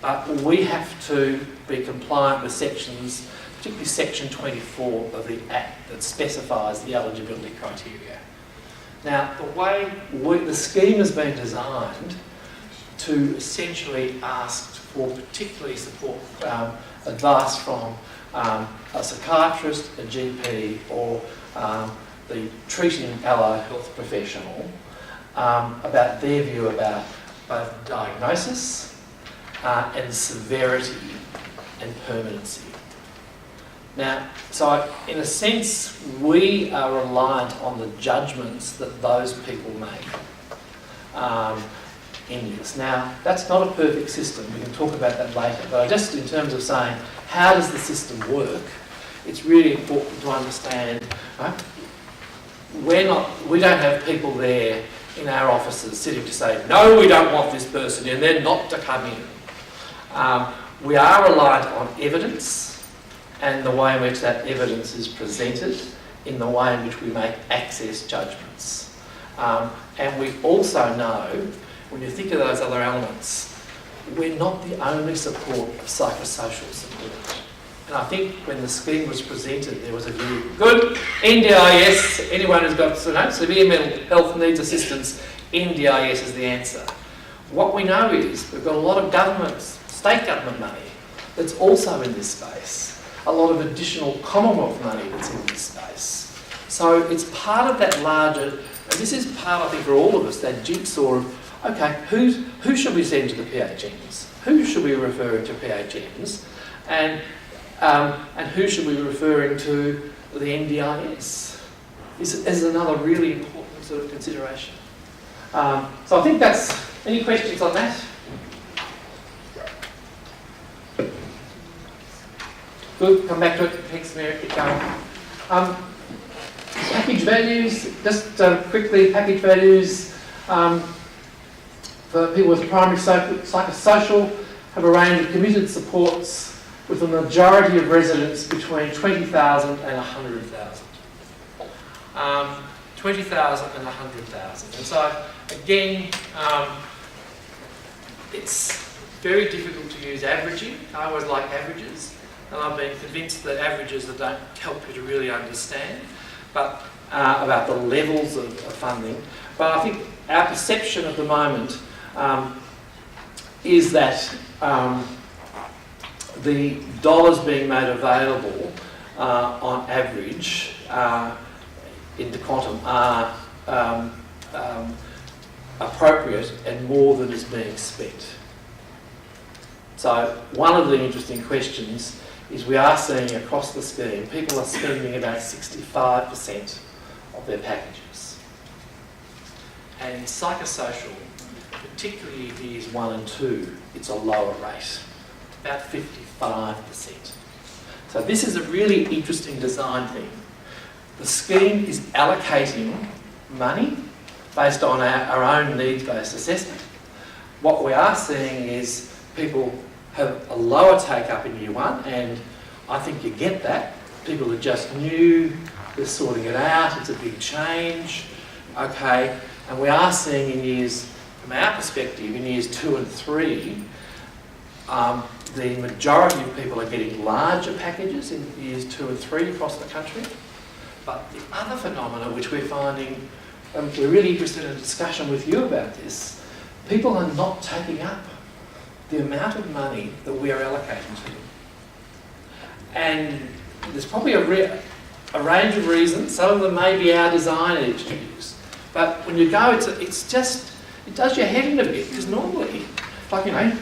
But we have to be compliant with sections, particularly section 24 of the Act that specifies the eligibility criteria. Now, the way the scheme has been designed to essentially ask for particularly support, advice from a psychiatrist, a GP, or the treating allied health professional about their view about both diagnosis and severity and permanency. Now, so in a sense, we are reliant on the judgments that those people make in this. Now, that's not a perfect system. We can talk about that later. But just in terms of saying, how does the system work, it's really important to understand, right? We don't have people there in our offices sitting to say, no, we don't want this person in, they're not to come in. We are reliant on evidence and the way in which that evidence is presented, in the way in which we make access judgments. And we also know, when you think of those other elements, we're not the only support of psychosocial support. And I think when the scheme was presented, there was a view, good, NDIS, anyone who's got severe mental health needs assistance, NDIS is the answer. What we know is we've got a lot of state government money that's also in this space, a lot of additional Commonwealth money that's in this space. So it's part of that larger, and this is part, I think, for all of us, that jigsaw of, okay, who should we send to the PHNs? Who should we be referring to PHNs? And who should we be referring to the NDIS? This is another really important sort of consideration. So I think that's, any questions on that? Good, come back to it, thanks Mary, keep going. Package values, just quickly, package values for people with primary psychosocial have a range of committed supports with a majority of residents between 20,000 and 100,000. 20,000 and 100,000. And so, again, it's very difficult to use averaging. I always like averages, and I've been convinced that averages that don't help you to really understand about the levels of funding. But I think our perception at the moment is that the dollars being made available on average in the quantum are appropriate and more than is being spent. So one of the interesting questions is we are seeing across the scheme, people are spending about 65% of their packages. And in psychosocial, particularly in years 1 and 2, it's a lower rate, about 55%. So this is a really interesting design thing. The scheme is allocating money based on our own needs-based assessment. What we are seeing is people have a lower take-up in year 1, and I think you get that. People are just new, they're sorting it out, it's a big change. Okay, And we are seeing in years, from our perspective, in years 2 and 3, the majority of people are getting larger packages in years 2 and 3 across the country. But the other phenomena which we're finding, and we're really interested in a discussion with you about this, people are not taking up the amount of money that we are allocating to them. And there's probably a range of reasons. Some of them may be our design issues. But when you go, it does your head in a bit, because normally, like, you know,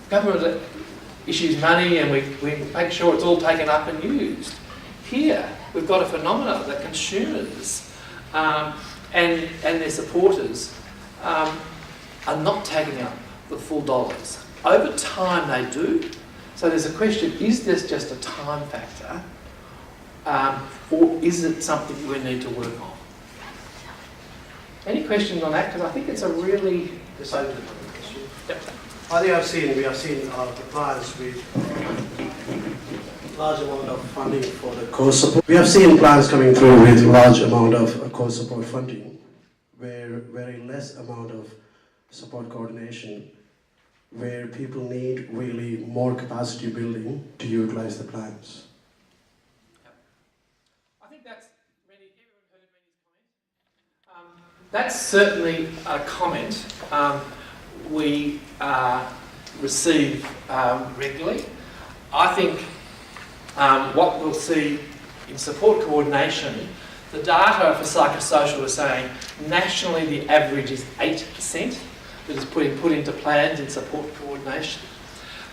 government issues money and we make sure it's all taken up and used. Here, we've got a phenomenon that consumers and their supporters are not taking up the full dollars. Over time they do. So there's a question, is this just a time factor or is it something we need to work on? Any questions on that? Because I think it's a really decided question. Yep. I think we have seen the plans with large amount of funding for the core support. We have seen plans coming through with large amount of core support funding, where very less amount of support coordination, where people need really more capacity building to utilize the plans. I think that's everyone heard Rennie's comment. That's certainly a comment we receive regularly. I think what we'll see in support coordination, the data for psychosocial is saying nationally the average is 8% that is put into plans in support coordination.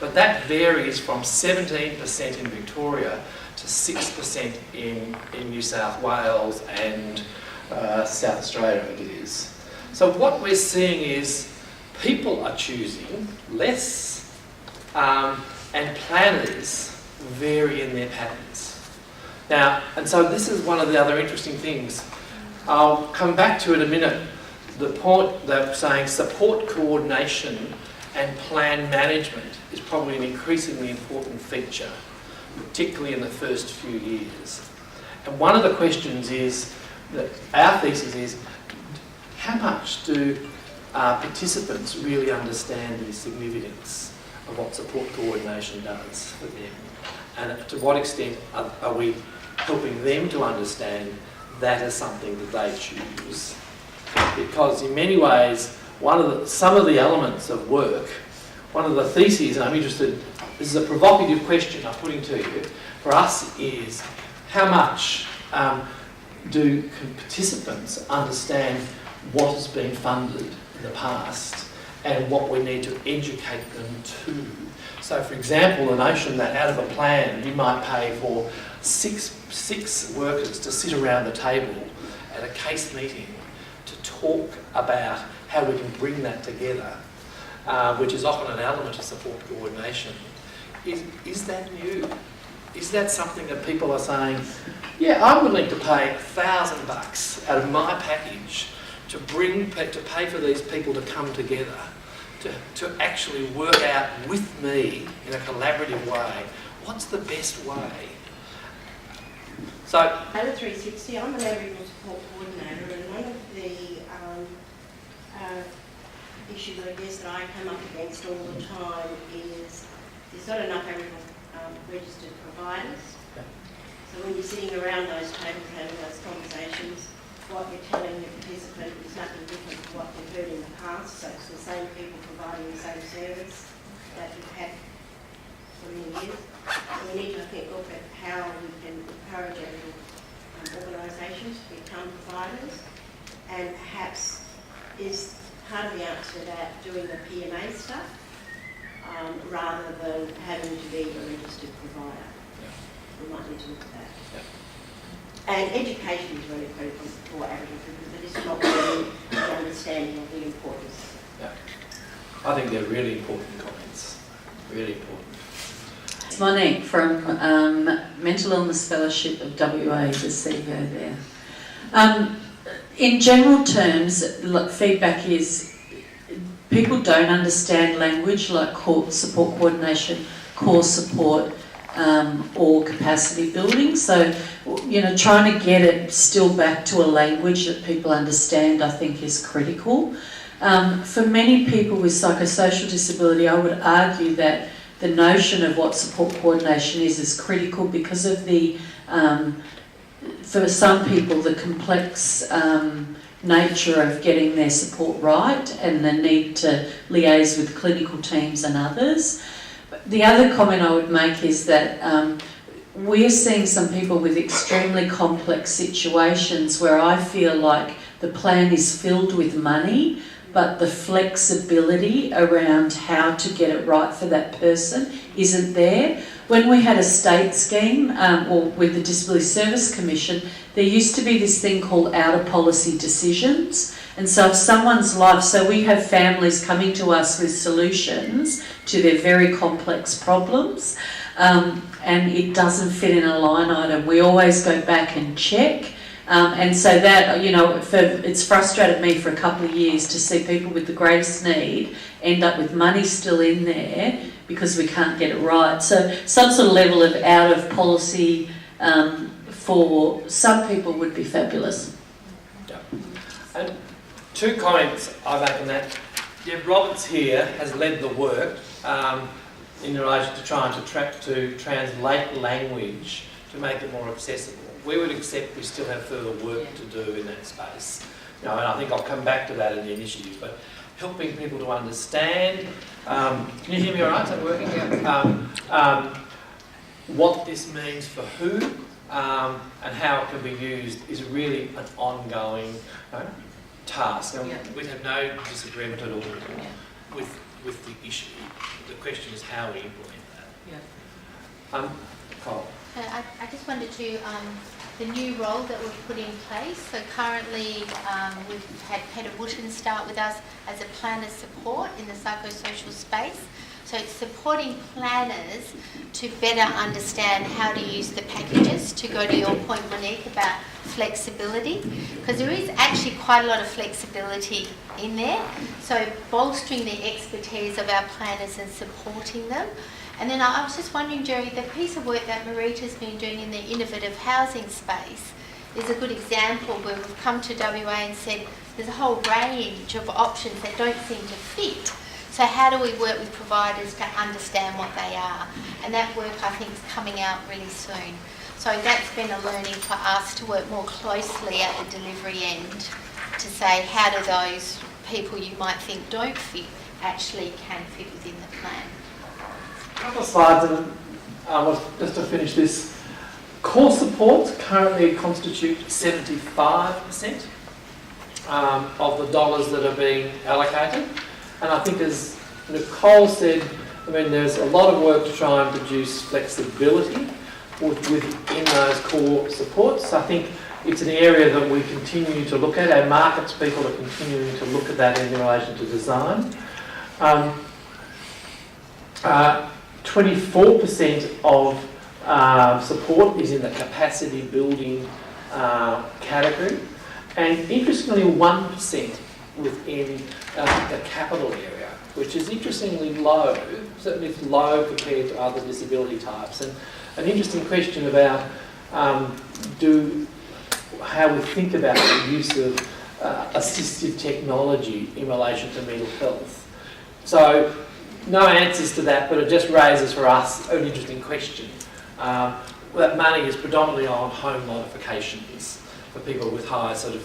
But that varies from 17% in Victoria to 6% in New South Wales and South Australia, I think it is. So what we're seeing is people are choosing less and planners vary in their patterns. Now, and so this is one of the other interesting things. I'll come back to it in a minute. The point that saying support coordination and plan management is probably an increasingly important feature, particularly in the first few years. And one of the questions is, that our thesis is, how much do participants really understand the significance of what support coordination does for them? And to what extent are we helping them to understand that as something that they choose? Because in many ways, some of the elements of work, one of the theses, and I'm interested, this is a provocative question I'm putting to you, for us is how much do participants understand what has been funded in the past and what we need to educate them to. So for example, the notion that out of a plan you might pay for six workers to sit around the table at a case meeting to talk about how we can bring that together, which is often an element of support coordination. Is that new? Is that something that people are saying, yeah, I'm willing to pay $1,000 out of my package to pay for these people to come together, to actually work out with me in a collaborative way, what's the best way? So, At a 360, I'm an Aboriginal support coordinator, and one of the issues I guess that I come up against all the time is there's not enough Aboriginal registered providers. So when you're sitting around those tables having those conversations, what you're telling the participant is nothing different to what they've heard in the past. So it's the same people providing the same service that you've had for many years. So we need to, I think, look at how we can encourage organisations to become providers, and perhaps is part of the answer to that doing the PMA stuff rather than having to be a registered provider. We might need to look at that. And education is really critical for Aboriginal people, but it's not really the understanding of the importance. yeah, I think they're really important comments, really important. It's Monique from Mental Illness Fellowship of WA, the CEO there. In general terms, feedback is people don't understand language like support coordination, core support, or capacity building. So, you know, trying to get it still back to a language that people understand, I think, is critical. For many people with psychosocial disability, I would argue that the notion of what support coordination is critical because of the, for some people, the complex nature of getting their support right and the need to liaise with clinical teams and others. The other comment I would make is that we're seeing some people with extremely complex situations where I feel like the plan is filled with money, but the flexibility around how to get it right for that person isn't there. When we had a state scheme, or with the Disability Service Commission, there used to be this thing called out-of-policy decisions. And so if someone's life, so we have families coming to us with solutions to their very complex problems, and it doesn't fit in a line item. We always go back and check. And so that, you know, it's frustrated me for a couple of years to see people with the greatest need end up with money still in there because we can't get it right. So some sort of level of out of policy for some people would be fabulous. Yeah. And two comments I make on that. Deb Roberts here has led the work in relation to trying to translate language to make it more accessible. We would accept we still have further work to do in that space. You know, and I think I'll come back to that in the initiative, but helping people to understand, can you hear me all right? Is that working? Yeah. What this means for who and how it can be used is really an ongoing task. And we'd have no disagreement at all with the issue. The question is how we implement that. Yeah. Cole. I just wanted to, the new role that we've put in place. So currently we've had Peter Wooten start with us as a planner support in the psychosocial space. So it's supporting planners to better understand how to use the packages, to go to your point, Monique, about flexibility, because there is actually quite a lot of flexibility in there. So bolstering the expertise of our planners and supporting them. And then I was just wondering, Gerry, the piece of work that Marita's been doing in the innovative housing space is a good example where we've come to WA and said there's a whole range of options that don't seem to fit. So how do we work with providers to understand what they are? And that work, I think, is coming out really soon. So that's been a learning for us to work more closely at the delivery end to say how do those people you might think don't fit actually can fit within the plan. A couple of slides, and just to finish this. Core supports currently constitute 75% of the dollars that are being allocated. And I think, as Nicole said, I mean, there's a lot of work to try and produce flexibility within those core supports. I think it's an area that we continue to look at. Our markets people are continuing to look at that in relation to design. 24% of support is in the capacity building category, and interestingly 1% within the capital area, which is interestingly low. Certainly it's low compared to other disability types. And an interesting question about how we think about the use of assistive technology in relation to mental health. So no answers to that, but it just raises for us an interesting question. That money is predominantly on home modifications for people with high sort of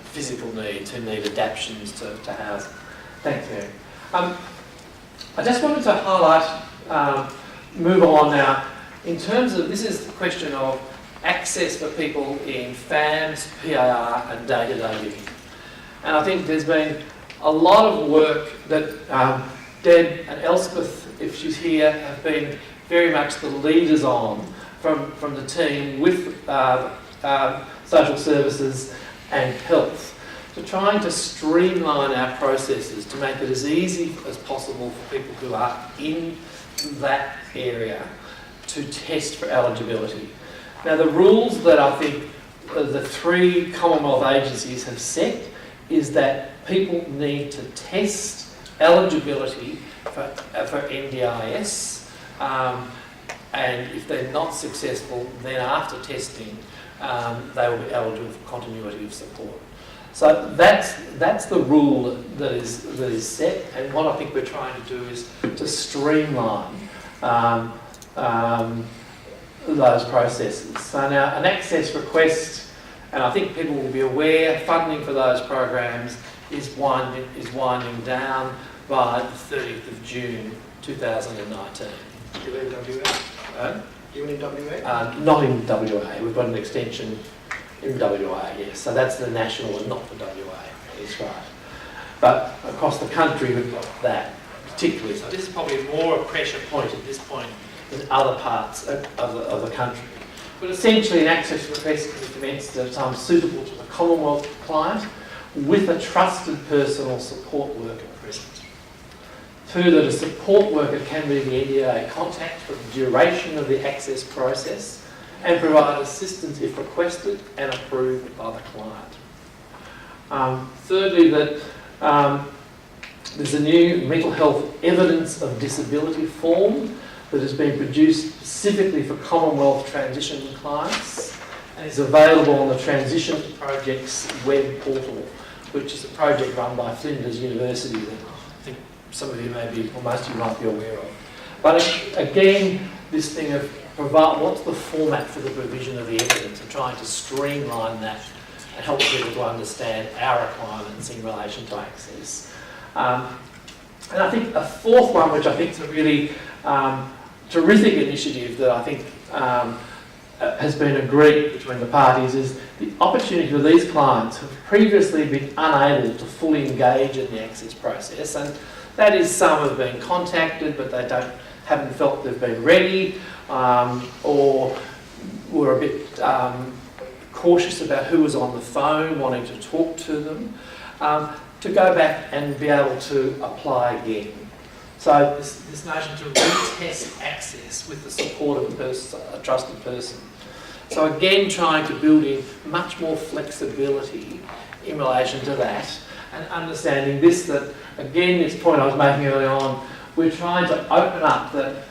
physical needs who need adaptations to housing. Thanks, Mary. I just wanted to highlight, move on now, in terms of, this is the question of access for people in FAMS, PAR and day-to-day living. And I think there's been a lot of work that Deb and Elspeth, if she's here, have been very much the leaders on from the team with social services and health, to trying to streamline our processes to make it as easy as possible for people who are in that area to test for eligibility. Now, the rules that I think the three Commonwealth agencies have set is that people need to test eligibility for NDIS and if they're not successful, then after testing, they will be eligible for continuity of support. So that's the rule that is set, and what I think we're trying to do is to streamline those processes. So now an access request, and I think people will be aware, funding for those programs is winding down by the 30th of June 2019. You in WA? You in WA? Not in WA. We've got an extension in WA, yes. So that's the national and not the WA. That's right. But across the country, we've got that particularly. So this is probably more a pressure point at this point than other parts of the country. But essentially, an access request can be commenced at a time suitable to the Commonwealth client with a trusted personal support worker present. Two, that a support worker can be the NDIA contact for the duration of the access process and provide assistance if requested and approved by the client. Thirdly, that there's a new mental health evidence of disability form that has been produced specifically for Commonwealth transition clients and is available on the Transition Project's web portal, which is a project run by Flinders University that I think some of you may be, or most of you might be aware of. But again, this thing of what's the format for the provision of the evidence and trying to streamline that and help people to understand our requirements in relation to access. And I think a fourth one, which I think is a really terrific initiative that I think has been agreed between the parties, is the opportunity for these clients who have previously been unable to fully engage in the access process, and that is some have been contacted but they haven't felt they've been ready, or were a bit cautious about who was on the phone wanting to talk to them, to go back and be able to apply again. So this notion to retest access with the support of a trusted person. So again, trying to build in much more flexibility in relation to that, and understanding this, that again, this point I was making early on, we're trying to open up that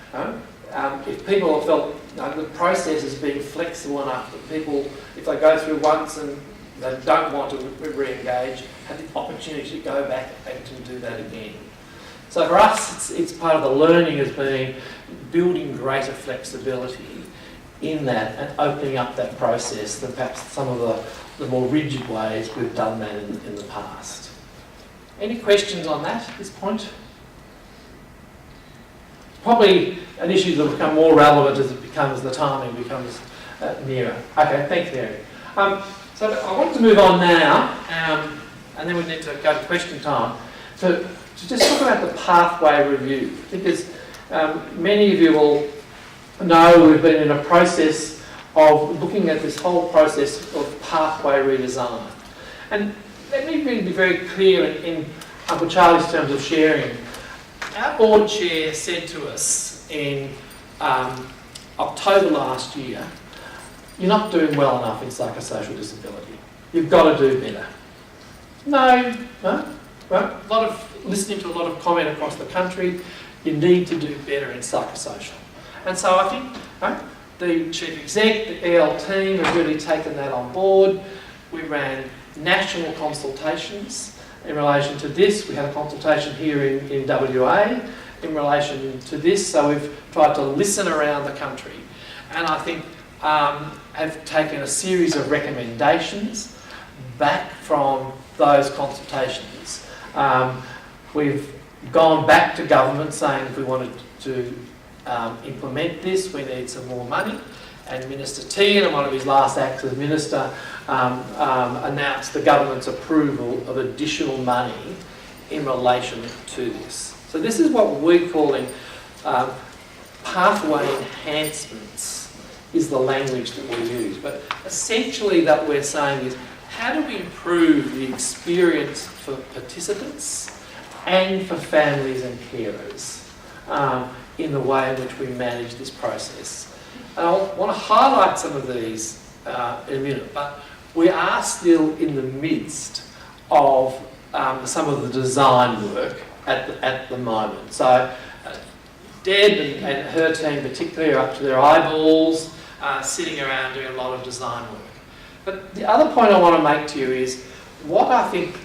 if people have felt the process is being flexible enough that people, if they go through once and they don't want to re-engage, have the opportunity to go back and to do that again. So for us, it's part of the learning has been building greater flexibility in that and opening up that process than perhaps some of the more rigid ways we've done that in the past. Any questions on that at this point? Probably an issue that will become more relevant as the timing becomes nearer. Okay, thanks, Mary. So I want to move on now, and then we need to go to question time, to just talk about the pathway review, because many of you will know we've been in a process of looking at this whole process of pathway redesign. And let me be very clear in Uncle Charlie's terms of sharing. Our board chair said to us in October last year, you're not doing well enough in psychosocial disability. You've got to do better. No. Well, listening to a lot of comment across the country, you need to do better in psychosocial. And so I think the Chief Exec, the EL team have really taken that on board. We ran national consultations in relation to this. We had a consultation here in WA in relation to this, so we've tried to listen around the country. And I think have taken a series of recommendations back from those consultations. We've gone back to government saying if we wanted to implement this, we need some more money. And Minister Teagan, in one of his last acts as Minister, announced the government's approval of additional money in relation to this. So this is what we're calling pathway enhancements, is the language that we use. But essentially that we're saying is, how do we improve the experience for participants and for families and carers in the way in which we manage this process? And I want to highlight some of these in a minute, but we are still in the midst of some of the design work at the moment. So Deb and her team particularly are up to their eyeballs, sitting around doing a lot of design work. But the other point I want to make to you is what I think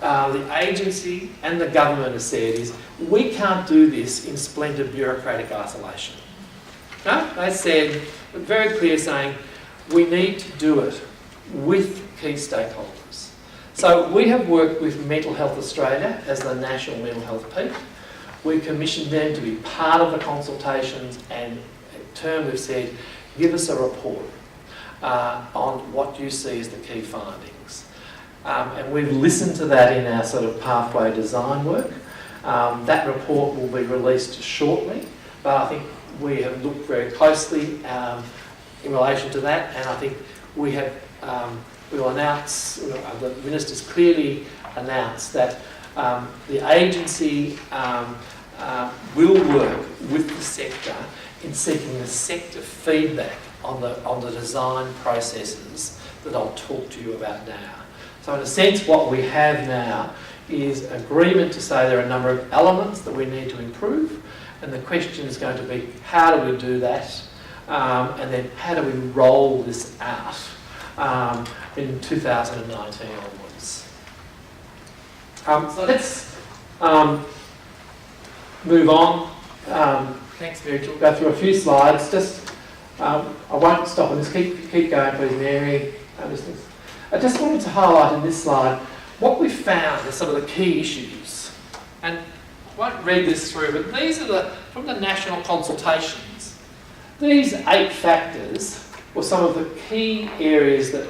the agency and the government has said is we can't do this in splendid bureaucratic isolation. No? They said, very clear saying, we need to do it with key stakeholders. So we have worked with Mental Health Australia as the national mental health peak. We commissioned them to be part of the consultations, and in turn we've said, give us a report on what you see as the key findings. And we've listened to that in our sort of pathway design work. That report will be released shortly, but I think we have looked very closely in relation to that, and I think we have, we will announce, the Minister's clearly announced that the agency will work with the sector in seeking the sector feedback on the design processes that I'll talk to you about now. So in a sense, what we have now is agreement to say there are a number of elements that we need to improve, and the question is going to be, how do we do that? And then how do we roll this out in 2019 onwards? So let's move on. Thanks, Mary. We'll go through a few slides. Just, I won't stop on this. Keep going, please, Mary. I just wanted to highlight in this slide what we found are some of the key issues. And I won't read this through, but these are from the national consultations. These 8 factors were some of the key areas that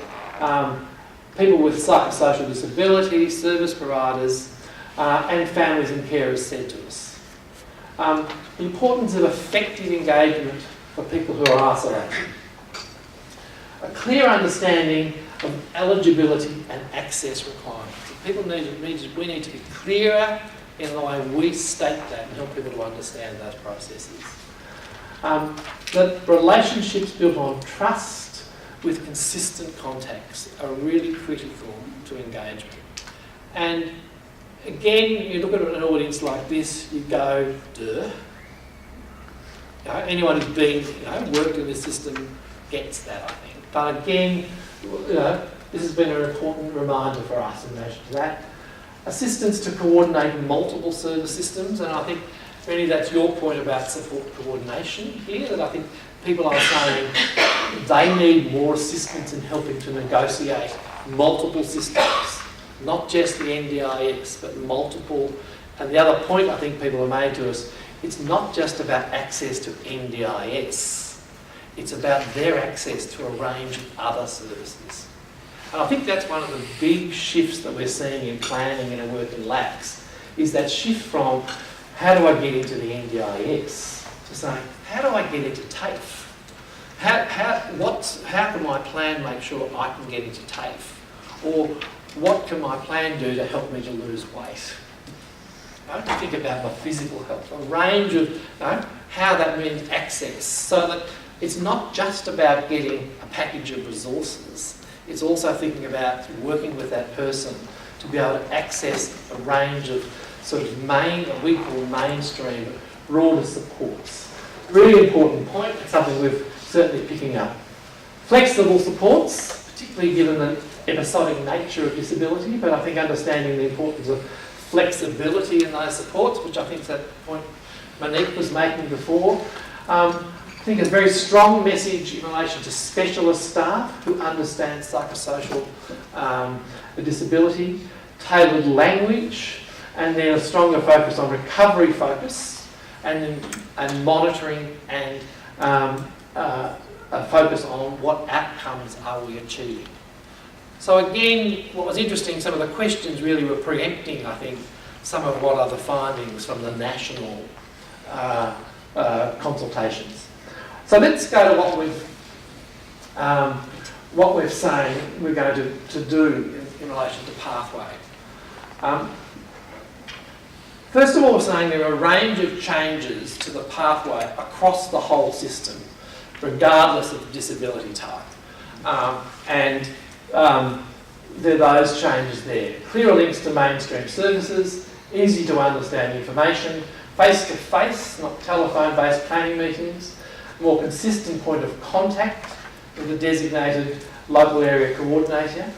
people with psychosocial disability, service providers, and families and carers said to us. The importance of effective engagement for people who are isolated. A clear understanding of eligibility and access requirements. People we need to be clearer in the way we state that and help people to understand those processes. That relationships built on trust with consistent contacts are really critical to engagement. And again, you look at an audience like this, you go, duh. Anyone who's been, worked in this system gets that, I think. But again, this has been an important reminder for us in relation to that. Assistance to coordinate multiple service systems, and I think really that's your point about support coordination here, that I think people are saying they need more assistance in helping to negotiate multiple systems, not just the NDIS, but multiple. And the other point I think people have made to us, it's not just about access to NDIS, it's about their access to a range of other services. And I think that's one of the big shifts that we're seeing in planning and in work in LACs, is that shift from how do I get into the NDIS to saying, how do I get into TAFE? How can my plan make sure I can get into TAFE? Or what can my plan do to help me to lose weight? To think about my physical health, a range of how that means access, so that it's not just about getting a package of resources, it's also thinking about working with that person to be able to access a range of sort of what we call mainstream, broader supports. Really important point, it's something we're certainly picking up. Flexible supports, particularly given the episodic nature of disability, but I think understanding the importance of flexibility in those supports, which I think is that point Monique was making before. I think a very strong message in relation to specialist staff who understand psychosocial disability, tailored language, and then a stronger focus on recovery focus, and monitoring, and a focus on what outcomes are we achieving. So again, what was interesting, some of the questions really were preempting, I think, some of what are the findings from the national consultations. So let's go to what we're saying we're going to do in relation to pathway. First of all, we're saying there are a range of changes to the pathway across the whole system, regardless of disability type. There are those changes there. Clearer links to mainstream services, easy to understand information, face-to-face, not telephone-based planning meetings, more consistent point of contact with a designated local area coordinator,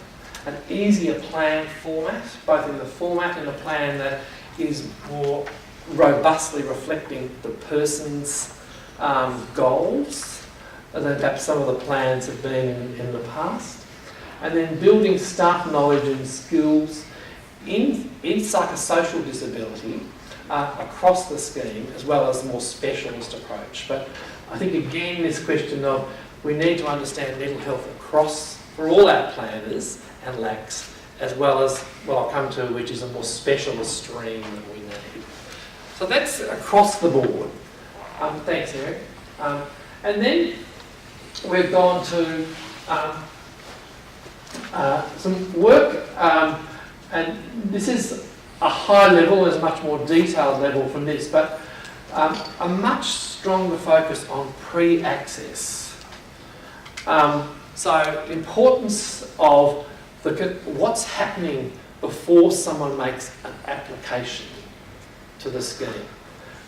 an easier plan format, both in the format and a plan that is more robustly reflecting the person's goals than perhaps some of the plans have been in the past. And then building staff knowledge and skills in psychosocial disability across the scheme, as well as a more specialist approach. But I think again this question of we need to understand mental health across for all our planners and LACs, as well as what I'll come to, which is a more specialist stream that we need. So that's across the board. Thanks, Eric. And then we've gone to some work, and this is a high level, there's a much more detailed level from this, but a much stronger focus on pre-access. So importance of what's happening before someone makes an application to the scheme,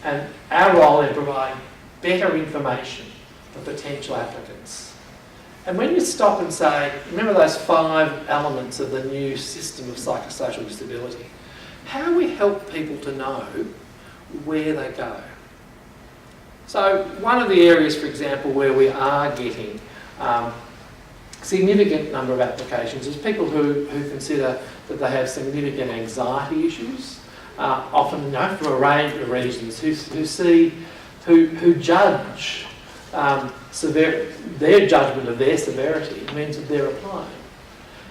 and our role in providing better information for potential applicants. And when you stop and say, remember those 5 elements of the new system of psychosocial disability, how do we help people to know where they go? So one of the areas, for example, where we are getting significant number of applications is people who consider that they have significant anxiety issues, often for a range of reasons, who judge their judgment of their severity means that they're applying.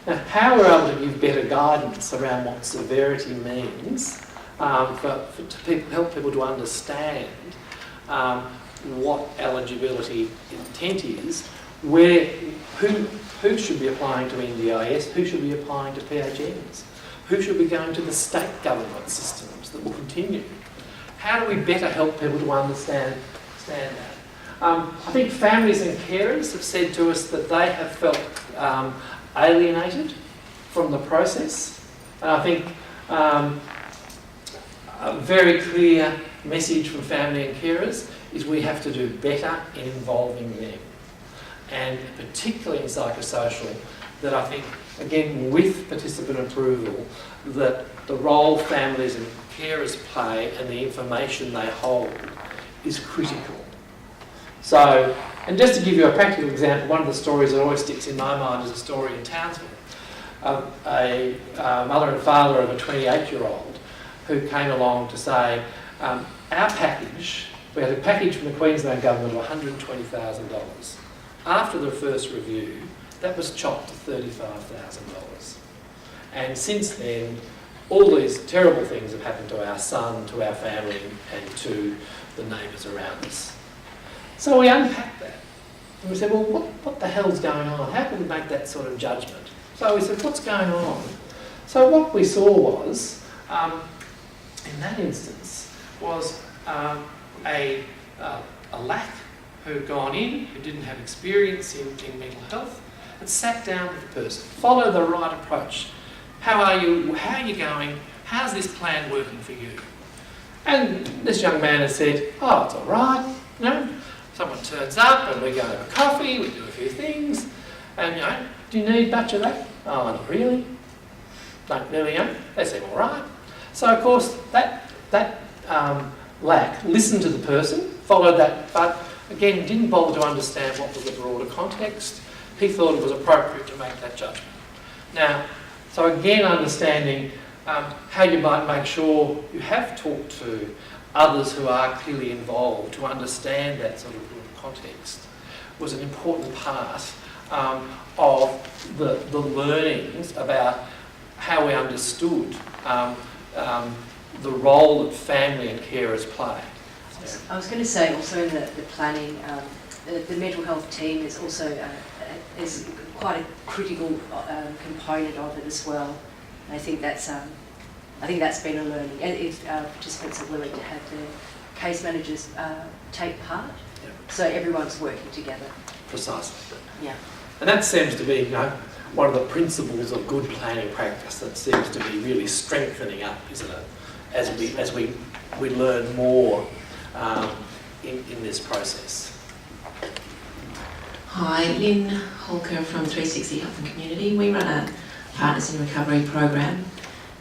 Now, how we're able to give better guidance around what severity means to help people to understand what eligibility intent is, who should be applying to NDIS, who should be applying to PHNs, who should be going to the state government systems that will continue. How do we better help people to understand that? I think families and carers have said to us that they have felt alienated from the process. And I think a very clear message from family and carers is we have to do better in involving them. And particularly in psychosocial, that I think, again, with participant approval, that the role families and carers play and the information they hold is critical. So, and just to give you a practical example, one of the stories that always sticks in my mind is a story in Townsville. A mother and father of a 28-year-old who came along to say, our package, we had a package from the Queensland government of $120,000. After the first review, that was chopped to $35,000. And since then, all these terrible things have happened to our son, to our family, and to the neighbours around us. So we unpacked that. And we said, well, what the hell's going on? How can we make that sort of judgment? So we said, what's going on? So what we saw was, in that instance, was a LAC who'd gone in, who didn't have experience in mental health, and sat down with the person, follow the right approach. How are you? How are you going? How's this plan working for you? And this young man had said, oh, it's all right. You know, someone turns up and we go have a coffee, we do a few things, and you know, do you need much of that? Oh, not really. Don't really, they seem all right. So of course that LAC listened to the person, followed that, but again didn't bother to understand what was the broader context. He thought it was appropriate to make that judgment. Now, so again understanding how you might make sure you have talked to others who are clearly involved to understand that sort of broader context was an important part of the learnings about how we understood the role that family and carers play. I was going to say also in the planning, the mental health team is also is quite a critical component of it as well. And I think that's been a learning. And if participants are willing to have their case managers take part, so everyone's working together. Precisely. Yeah. And that seems to be, you know, one of the principles of good planning practice that seems to be really strengthening up, isn't it? as we learn more in this process. Hi, Lynn Holker from 360 Health and Community. We run a Partners in Recovery program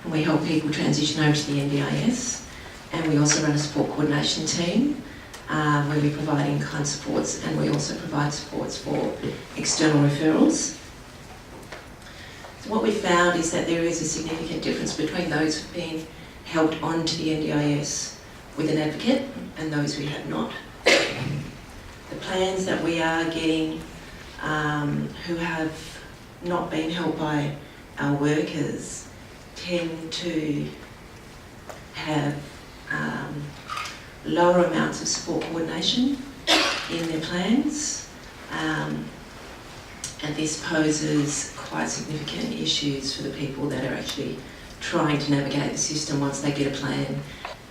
and we help people transition over to the NDIS, and we also run a support coordination team where we provide in-kind supports, and we also provide supports for external referrals. So what we found is that there is a significant difference between those who've been helped onto the NDIS with an advocate and those who have not. The plans that we are getting who have not been helped by our workers tend to have lower amounts of support coordination in their plans, and this poses quite significant issues for the people that are actually trying to navigate the system once they get a plan.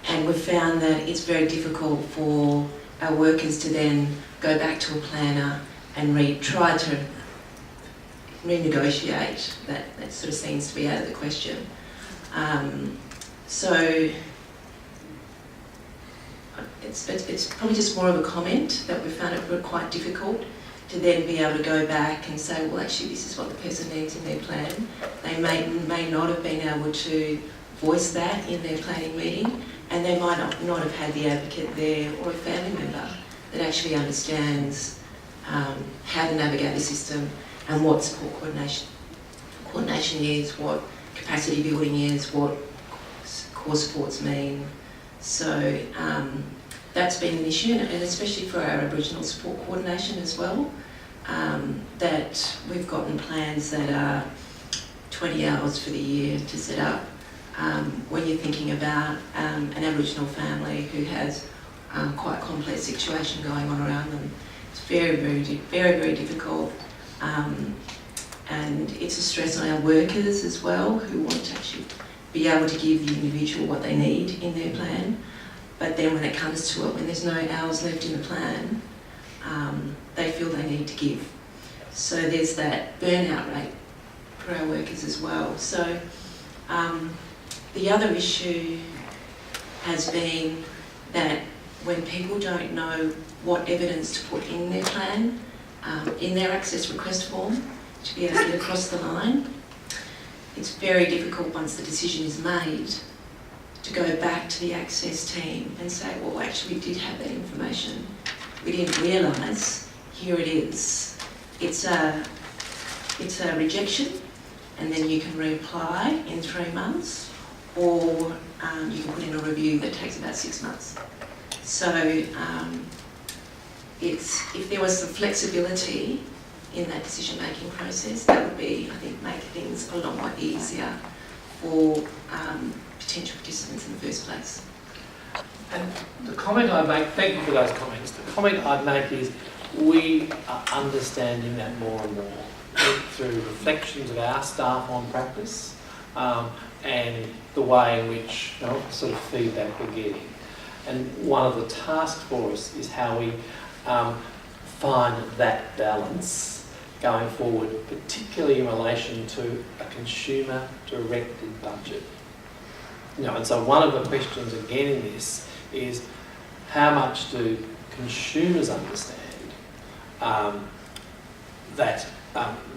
And we've found that it's very difficult for our workers to then go back to a planner and try to renegotiate. That sort of seems to be out of the question. So it's probably just more of a comment that we found it quite difficult to then be able to go back and say, well, actually, this is what the person needs in their plan. They may not have been able to voice that in their planning meeting, and they might not have had the advocate there or a family member that actually understands how to navigate the system and what support coordination is, what capacity building is, what core supports mean. So that's been an issue, and especially for our Aboriginal support coordination as well, that we've gotten plans that are 20 hours for the year to set up. When you're thinking about an Aboriginal family who has quite a complex situation going on around them, it's very, very difficult. And it's a stress on our workers as well, who want to actually be able to give the individual what they need in their plan. But then when it comes to it, when there's no hours left in the plan, they feel they need to give. So there's that burnout rate for our workers as well. So the other issue has been that when people don't know what evidence to put in their plan, in their access request form, to be able to get across the line, it's very difficult once the decision is made to go back to the access team and say, well, actually we did have that information. We didn't realise, here it is. It's a rejection, and then you can reapply in 3 months, or you can put in a review that takes about 6 months. So if there was some flexibility in that decision-making process, that would be, I think, make things a lot more easier for potential participants in the first place. And the comment I make, thank you for those comments, the comment I'd make is we are understanding that more and more through reflections of our staff on practice and the way in which, sort of feedback we're getting. And one of the tasks for us is how we find that balance going forward, particularly in relation to a consumer-directed budget. And so one of the questions again in this is how much do consumers understand that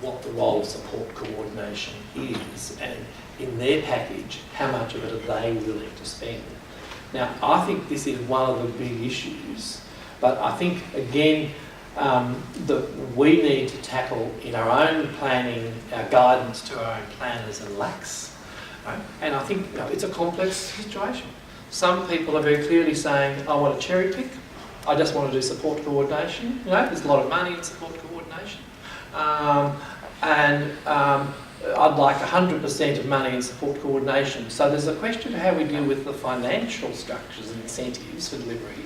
what the role of support coordination is, and in their package, how much of it are they willing to spend? Now, I think this is one of the big issues, but I think, again, that we need to tackle in our own planning, our guidance to our own planners and LACs. Right? And I think it's a complex situation. Some people are very clearly saying, I want to cherry pick, I just want to do support coordination. There's a lot of money in support coordination. And I'd like 100% of money in support coordination. So there's a question of how we deal with the financial structures and incentives for delivery,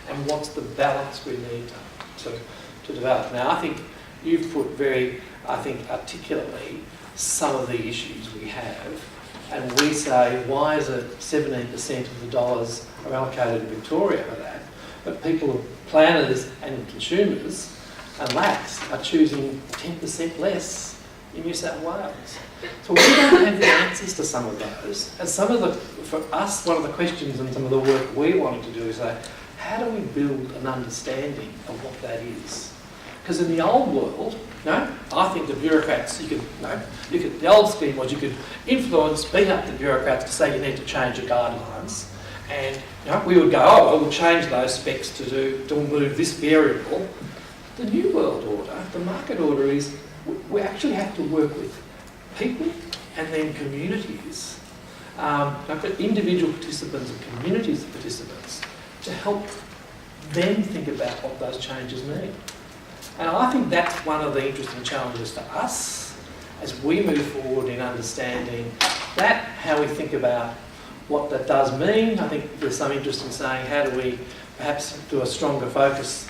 and what's the balance we need to develop. Now, I think you've put very, articulately some of the issues we have, and we say, why is it 17% of the dollars are allocated in Victoria for that, but people, planners and consumers and LACs are choosing 10% less in New South Wales. So we don't have the answers to some of those. And some of the, for us, one of the questions and some of the work we're wanting to do is say, how do we build an understanding of what that is? Because in the old world, I think the bureaucrats, the old scheme was you could influence, beat up the bureaucrats to say you need to change your guidelines. And we would go, oh, well, we'll change those specs to move this variable. The new world order, the market order is we actually have to work with people and then communities, individual participants and communities of participants to help them think about what those changes mean. And I think that's one of the interesting challenges for us as we move forward in understanding that, how we think about what that does mean. I think there's some interest in saying how do we perhaps do a stronger focus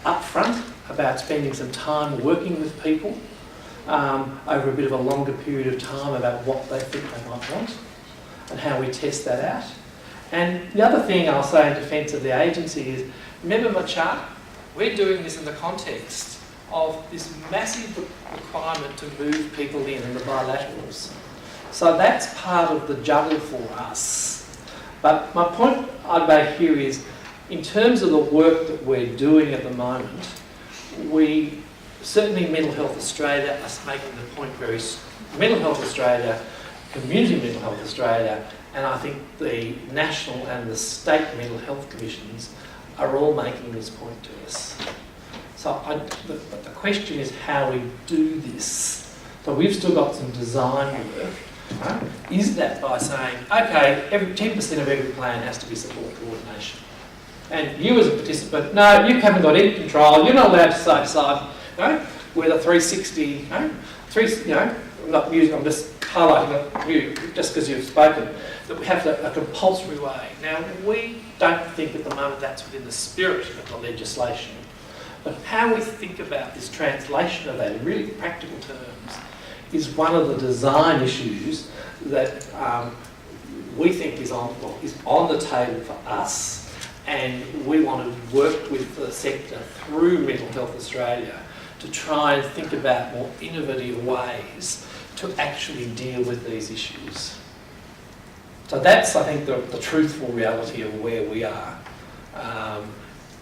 up front about spending some time working with people over a bit of a longer period of time about what they think they might want and how we test that out. And the other thing I'll say in defence of the agency is, remember my chart, we're doing this in the context of this massive requirement to move people in the bilaterals. So that's part of the juggle for us. But my point I'd make here is, in terms of the work that we're doing at the moment, we certainly Mental Health Australia are making the point very Mental Health Australia, Community Mental Health Australia, and I think the national and the state mental health commissions are all making this point to us. So the question is how we do this. So we've still got some design work. Right? Is that by saying, okay, 10% of every plan has to be support coordination. And you as a participant, no, you haven't got any control, you're not allowed to say decide, whether 360, I'm just highlighting you just because you've spoken, that we have a compulsory way. Now, we don't think at the moment that's within the spirit of the legislation, but how we think about this translation of that in really practical terms is one of the design issues that we think is on the table for us, and we want to work with the sector through Mental Health Australia to try and think about more innovative ways to actually deal with these issues. So that's, I think, the truthful reality of where we are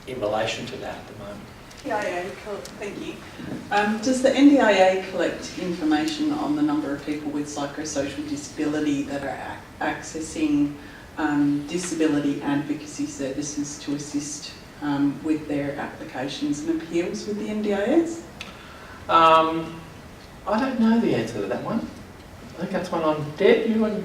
in relation to that at the moment. NDIA, thank you. Does the NDIA collect information on the number of people with psychosocial disability that are accessing disability advocacy services to assist with their applications and appeals with the NDIS? I don't know the answer to that one. I think that's one on Deb, you and...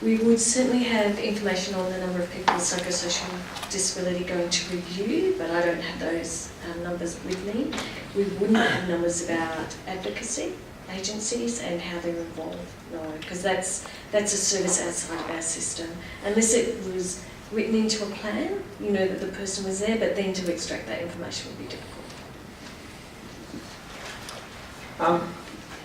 We would certainly have information on the number of people with psychosocial disability going to review, but I don't have those numbers with me. We wouldn't have numbers about advocacy agencies and how they're involved, no, because that's a service outside of our system. Unless it was written into a plan, that the person was there, but then to extract that information would be difficult.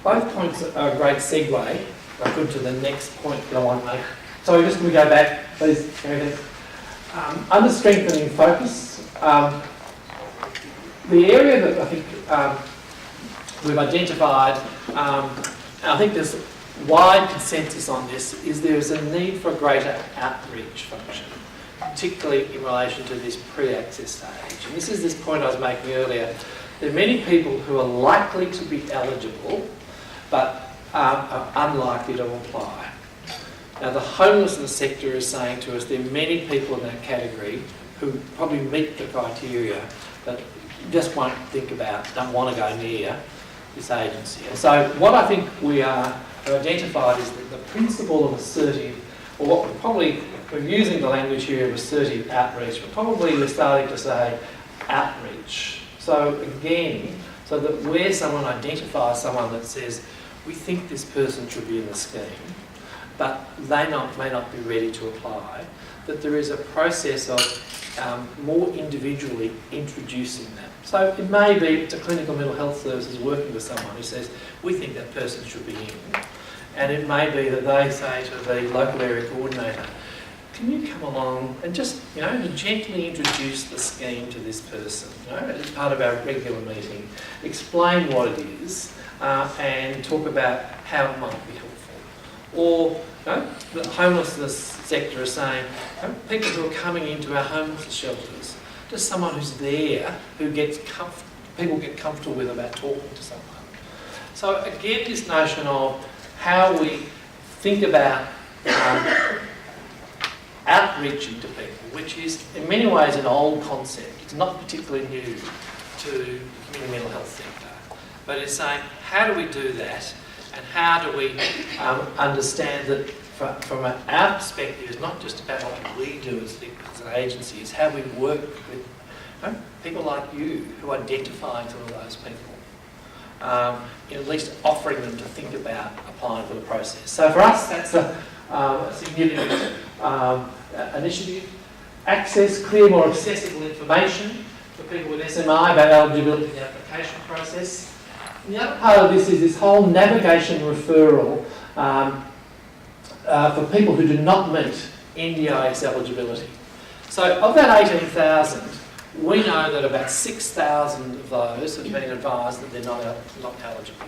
Both points are a great segue. I'll go to the next point that I want to make. So just going to go back, please. Under strengthening focus, the area that I think we've identified, and I think there's wide consensus on this, is there is a need for a greater outreach function, particularly in relation to this pre-access stage. And this is this point I was making earlier. There are many people who are likely to be eligible, but are unlikely to apply. Now, the homelessness sector is saying to us there are many people in that category who probably meet the criteria but just won't think about, don't want to go near this agency. And so what I think we are identified is that the principle of assertive, or what we're using the language here of assertive outreach, but probably we're starting to say outreach. So again, so that where someone identifies someone that says, we think this person should be in the scheme, but they may not be ready to apply, that there is a process of more individually introducing that. So it may be it's a clinical mental health services working with someone who says, we think that person should be in. And it may be that they say to the local area coordinator, can you come along and just, gently introduce the scheme to this person, as part of our regular meeting, explain what it is, and talk about how it might be helpful. Or, the homelessness sector is saying, people who are coming into our homeless shelters, just someone who's there who people get comfortable with about talking to someone. So again, this notion of how we think about outreaching to people, which is in many ways an old concept. It's not particularly new to the community mental health sector, but it's saying how do we do that, and how do we understand that from our perspective, it's not just about what we do as an agency, it's how we work with people like you who identify some of those people. At least offering them to think about applying for the process. So for us, that's a significant initiative. Access clear, more accessible information for people with SMI about eligibility in the application process. And the other part of this is this whole navigation referral for people who do not meet NDIS eligibility. So of that 18,000, we know that about 6,000 of those have been advised that they're not eligible.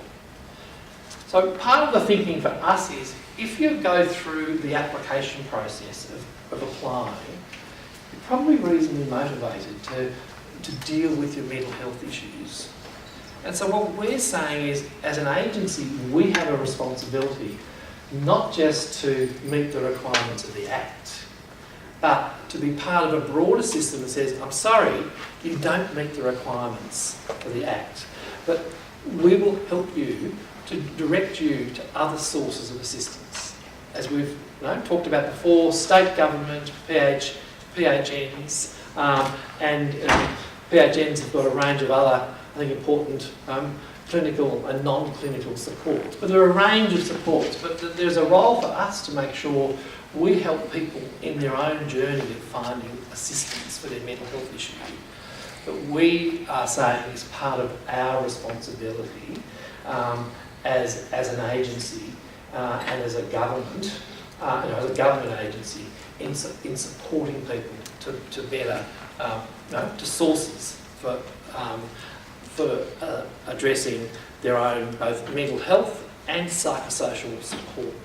So part of the thinking for us is, if you go through the application process of applying, you're probably reasonably motivated to deal with your mental health issues. And so what we're saying is, as an agency, we have a responsibility not just to meet the requirements of the Act, but to be part of a broader system that says, I'm sorry, you don't meet the requirements for the Act, but we will help you to direct you to other sources of assistance. As we've talked about before, state government, PHNs, and PHNs have got a range of other, I think, important clinical and non-clinical supports. But there are a range of supports, but there's a role for us to make sure we help people in their own journey of finding assistance for their mental health issue. But we are saying it's part of our responsibility as an agency and as a government, as a government agency, in supporting people to better, to sources for addressing their own both mental health and psychosocial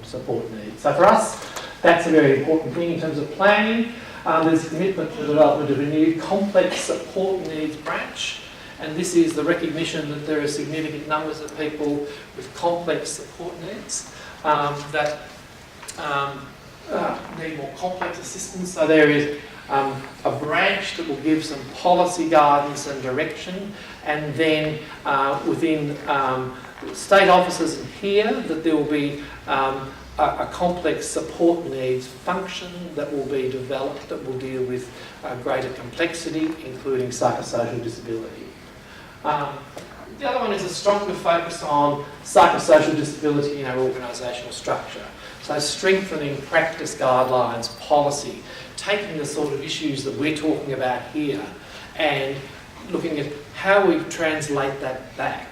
support needs. So for us, that's a very important thing in terms of planning. There's a commitment to the development of a new complex support needs branch, and this is the recognition that there are significant numbers of people with complex support needs that need more complex assistance. So there is a branch that will give some policy guidance and direction, and then within state offices here that there will be a complex support needs function that will be developed that will deal with greater complexity, including psychosocial disability. The other one is a stronger focus on psychosocial disability in our organisational structure. So strengthening practice guidelines, policy, taking the sort of issues that we're talking about here and looking at how we translate that back.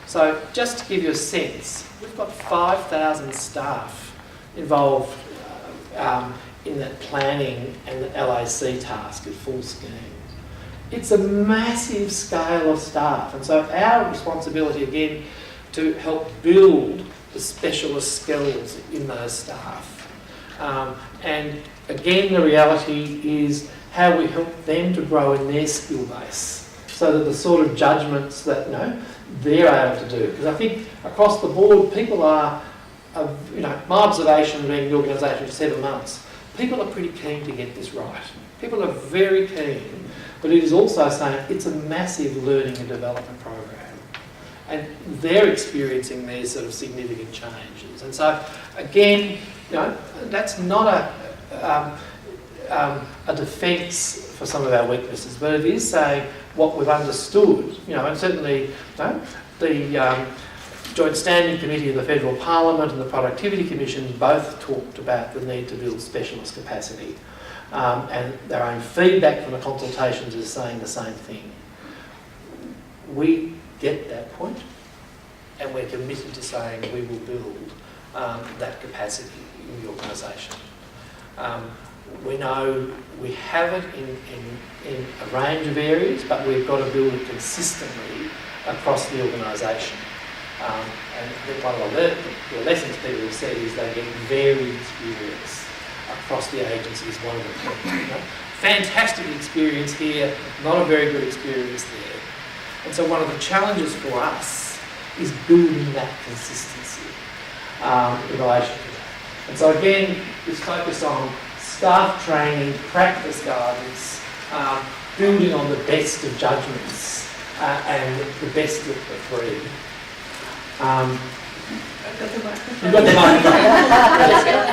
So just to give you a sense, we've got 5,000 staff involved in that planning and the LAC task at full scheme. It's a massive scale of staff, and so our responsibility again to help build the specialist skills in those staff. And again, the reality is how we help them to grow in their skill base so that the sort of judgments that they're able to do. Because I think across the board, people are, my observation being in the organisation for 7 months, people are pretty keen to get this right. People are very keen, but it is also saying it's a massive learning and development program. And they're experiencing these sort of significant changes. And so, again, that's not a defence for some of our weaknesses, but it is saying what we've understood, and certainly the Joint Standing Committee of the Federal Parliament and the Productivity Commission both talked about the need to build specialist capacity. And their own feedback from the consultations is saying the same thing. We get that point, and we're committed to saying we will build that capacity in the organisation. We know we have it in a range of areas, but we've got to build it consistently across the organisation. And one of the lessons people have said is they get varied experience across the agencies. One of them, fantastic experience here, not a very good experience there. And so one of the challenges for us is building that consistency in relation to that. And so again, this focus on staff training, practice guidance, building on the best of judgments and the best of the three. I've got the microphone. You've got the microphone.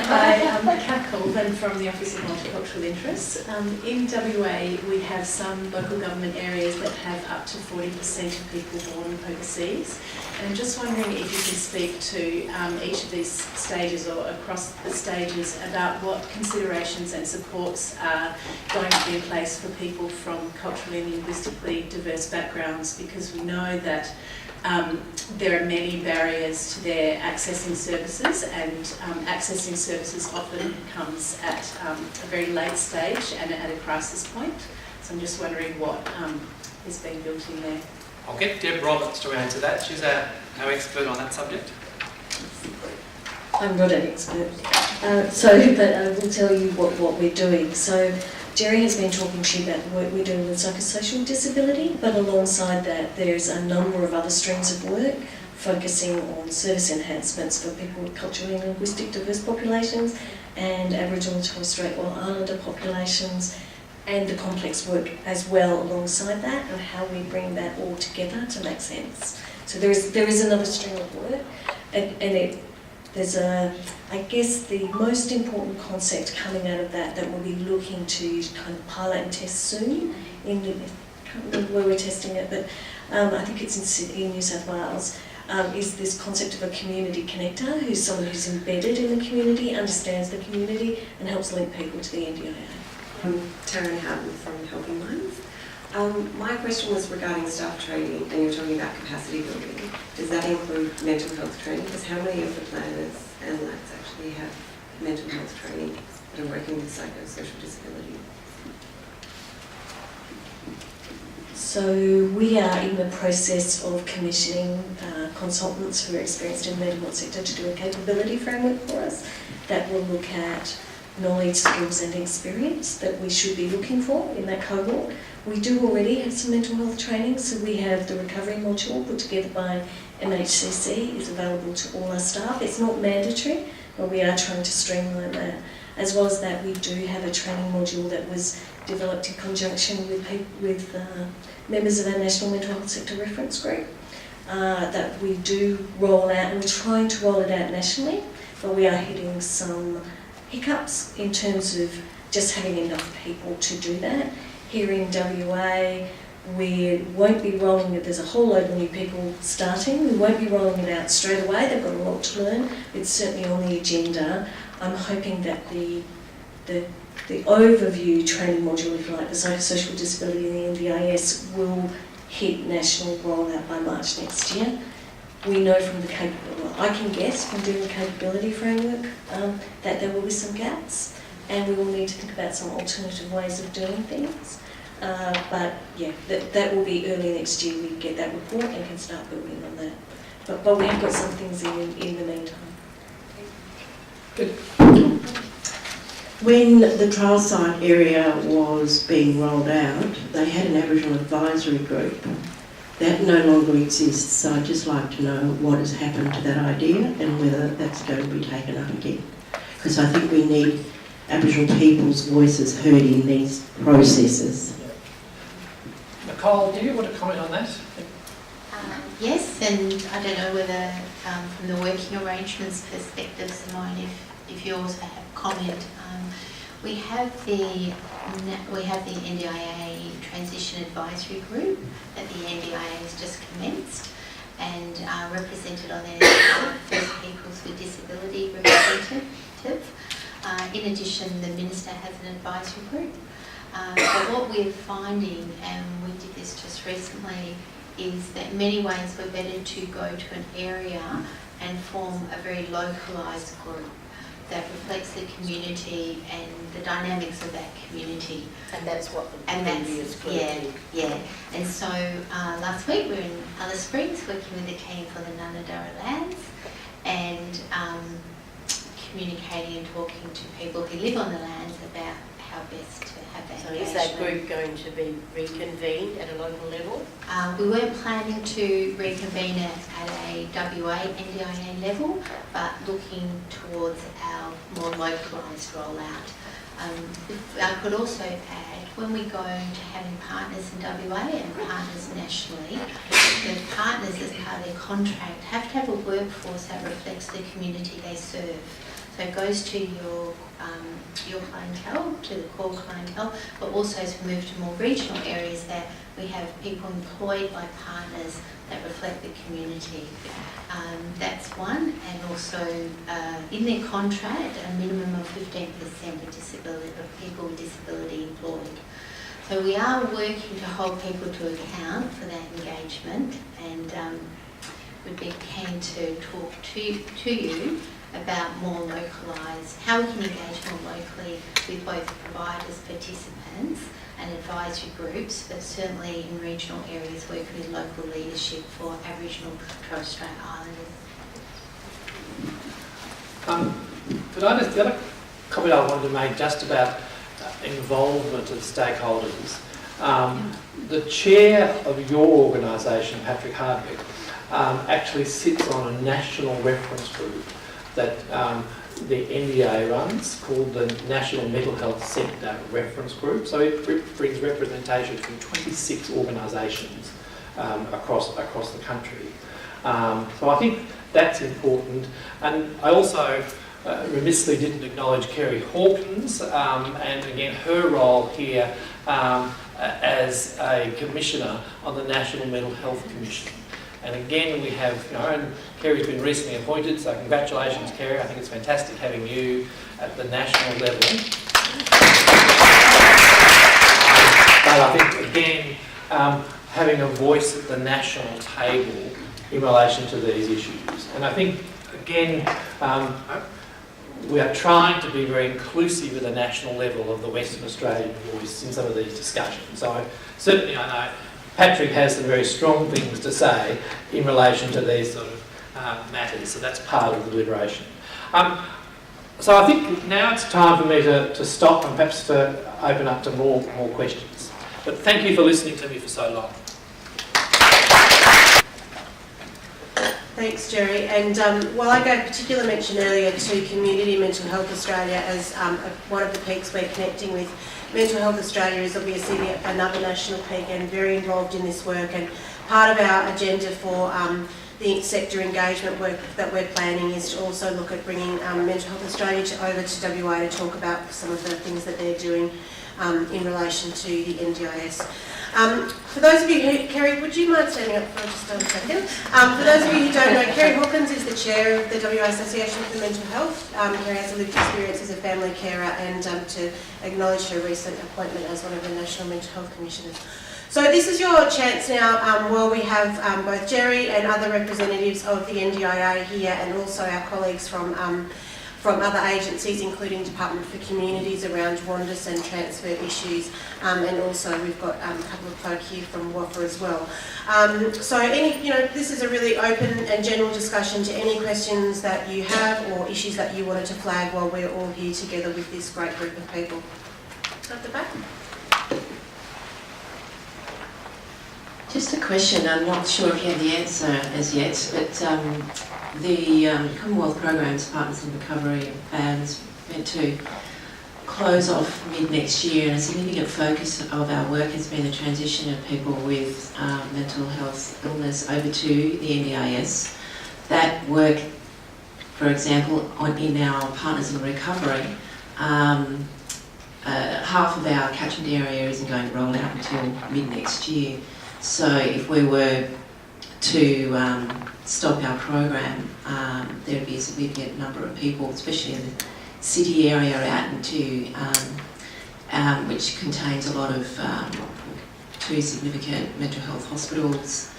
Hi, I'm Kat Colvin from the Office of Multicultural Interests. In WA, we have some local government areas that have up to 40% of people born overseas. And I'm just wondering if you can speak to each of these stages or across the stages about what considerations and supports are going to be in place for people from culturally and linguistically diverse backgrounds, because we know that there are many barriers to their accessing services, and accessing services often comes at a very late stage and at a crisis point. So I'm just wondering what is being built in there. I'll get Deb Roberts to answer that. She's our expert on that subject. I'm not an expert, but I will tell you what we're doing. So Gerry has been talking to you about the work we're doing with psychosocial disability, but alongside that there's a number of other streams of work focusing on service enhancements for people with culturally and linguistic diverse populations and Aboriginal and Torres Strait Islander populations, and the complex work as well alongside that, and how we bring that all together to make sense. So there is another stream of work, and there's I guess the most important concept coming out of that we'll be looking to kind of pilot and test soon. I can't remember where we're testing it, but I think it's in New South Wales. Is this concept of a community connector, who's someone who's embedded in the community, understands the community, and helps link people to the NDIA. I'm Taryn Houghton from Helping Minds. My question was regarding staff training, and you're talking about capacity building. Does that include mental health training? Because how many of the planners and labs actually have mental health training that are working with psychosocial disability? So we are in the process of commissioning consultants who are experienced in the mental health sector to do a capability framework for us that will look at knowledge, skills and experience that we should be looking for in that cohort. We do already have some mental health training, so we have the recovery module put together by MHCC, is available to all our staff. It's not mandatory, but we are trying to streamline that. As well as that, we do have a training module that was developed in conjunction with members of our National Mental Health Sector Reference Group that we do roll out, and we're trying to roll it out nationally, but we are hitting some hiccups in terms of just having enough people to do that. Here in WA, we won't be rolling it, there's a whole load of new people starting, we won't be rolling it out straight away, they've got a lot to learn, it's certainly on the agenda. I'm hoping that the overview training module, if you like, the psychosocial disability and the NDIS will hit national rollout by March next year. We know from the I can guess from doing the capability framework that there will be some gaps, and we will need to think about some alternative ways of doing things. But yeah, that will be early next year. We get that report and can start building on that. But we have got some things in the meantime. Good. When the trial site area was being rolled out, they had an Aboriginal advisory group. That no longer exists, so I'd just like to know what has happened to that idea and whether that's going to be taken up again. Because I think we need Aboriginal people's voices heard in these processes. Nicole, do you want to comment on that? Yes, and I don't know whether from the working arrangements perspective, Simone, if you also have comment. We have the NDIA Transition Advisory Group that the NDIA has just commenced, and represented on there First Peoples with Disability representative. In addition, the Minister has an advisory group. But what we're finding, and we did this just recently, is that in many ways we're better to go to an area and form a very localised group. that reflects the community and the dynamics of that community. And that's what the And that's, previous group yeah, did. yeah. And so last week we were in Alice Springs working with the team for the Nunadara lands and communicating and talking to people who live on the lands about how best to have that So engagement. is that group going to be reconvened at a local level? We weren't planning to reconvene it at a WA NDIA level, but looking towards our more localised rollout. I could also add, when we go to having partners in WA and partners nationally, the partners as part of their contract have to have a workforce that reflects the community they serve. So it goes to your clientele, to the core clientele, but also as we move to more regional areas that we have people employed by partners that reflect the community. That's one, and also in their contract, a minimum of 15% of people with disability employed. So we are working to hold people to account for that engagement, and we'd be keen to talk to you about more localised, how we can engage more locally with both providers, participants and advisory groups, but certainly in regional areas working with local leadership for Aboriginal and Torres Strait Islanders. The other comment I wanted to make just about involvement of stakeholders. The chair of your organisation, Patrick Hardwick, actually sits on a national reference group that the NDA runs, called the National Mental Health Centre Reference Group. So it brings representation from 26 organisations across the country. So I think that's important. And I also remissly didn't acknowledge Kerry Hawkins, and again her role here as a commissioner on the National Mental Health Commission. And again, we have, and Kerry's been recently appointed, so congratulations, Kerry. I think it's fantastic having you at the national level. But I think, again, having a voice at the national table in relation to these issues. And I think, again, we are trying to be very inclusive at the national level of the Western Australian voice in some of these discussions. So certainly I know Patrick has some very strong things to say in relation to these sort of matters, so that's part of the deliberation. So I think now it's time for me to stop and perhaps to open up to more questions. But thank you for listening to me for so long. Thanks, Gerry. And while I gave particular mention earlier to Community Mental Health Australia as one of the peaks we're connecting with, Mental Health Australia is obviously another national peak and very involved in this work, and part of our agenda for the sector engagement work that we're planning is to also look at bringing Mental Health Australia over to WA to talk about some of the things that they're doing in relation to the NDIS. For those of you who, Kerry, would you mind standing up for just a second? For those of you who don't know, Kerry Hawkins is the chair of the WA Association for Mental Health. Kerry has a lived experience as a family carer, and to acknowledge her recent appointment as one of the National Mental Health Commissioners. So this is your chance now, while we have both Gerry and other representatives of the NDIA here, and also our colleagues from other agencies, including Department for Communities around Jaundice and transfer issues, and also we've got a couple of folk here from WAFA as well. So this is a really open and general discussion to any questions that you have or issues that you wanted to flag while we're all here together with this great group of people. At the back. Just a question, I'm not sure if you have the answer as yet, but the Commonwealth Programs Partners in Recovery is meant to close off mid-next year, and a significant focus of our work has been the transition of people with mental health illness over to the NDIS. That work, for example, in our Partners in Recovery, half of our catchment area isn't going to roll out until mid-next year. So if we were to stop our program, there would be a significant number of people, especially in the city area, out into which contains a lot of 2 significant mental health hospitals,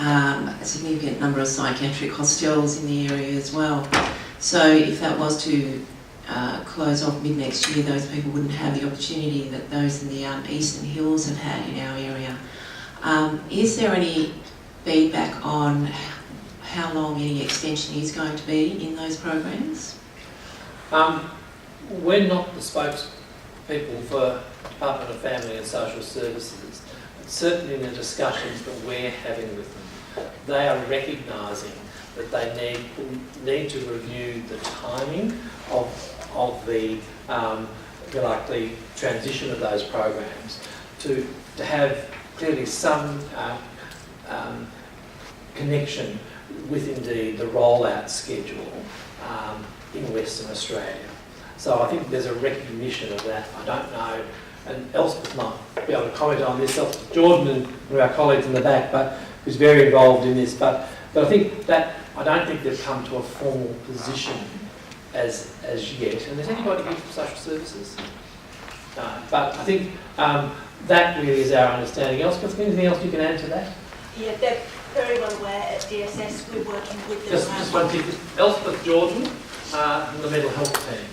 a significant number of psychiatric hostels in the area as well. So if that was to close off mid-next year, those people wouldn't have the opportunity that those in the Eastern Hills have had in our area. Is there any feedback on how long any extension is going to be in those programs? We're not the spokespeople for Department of Family and Social Services, but certainly in the discussions that we're having with them, they are recognising that they need to review the timing of the the transition of those programs to have clearly some connection with indeed the rollout schedule in Western Australia. So I think there's a recognition of that. I don't know, and Elspeth might be able to comment on this. Elspeth Jordan and one of our colleagues in the back, but who's very involved in this. But I think that I don't think they've come to a formal position as yet. And is anybody here from social services? No. But I think that really is our understanding. Elspeth, anything else you can add to that? Yeah, they're very well aware at DSS. We're working with them. Just one thing. Elspeth Jordan from the mental health team.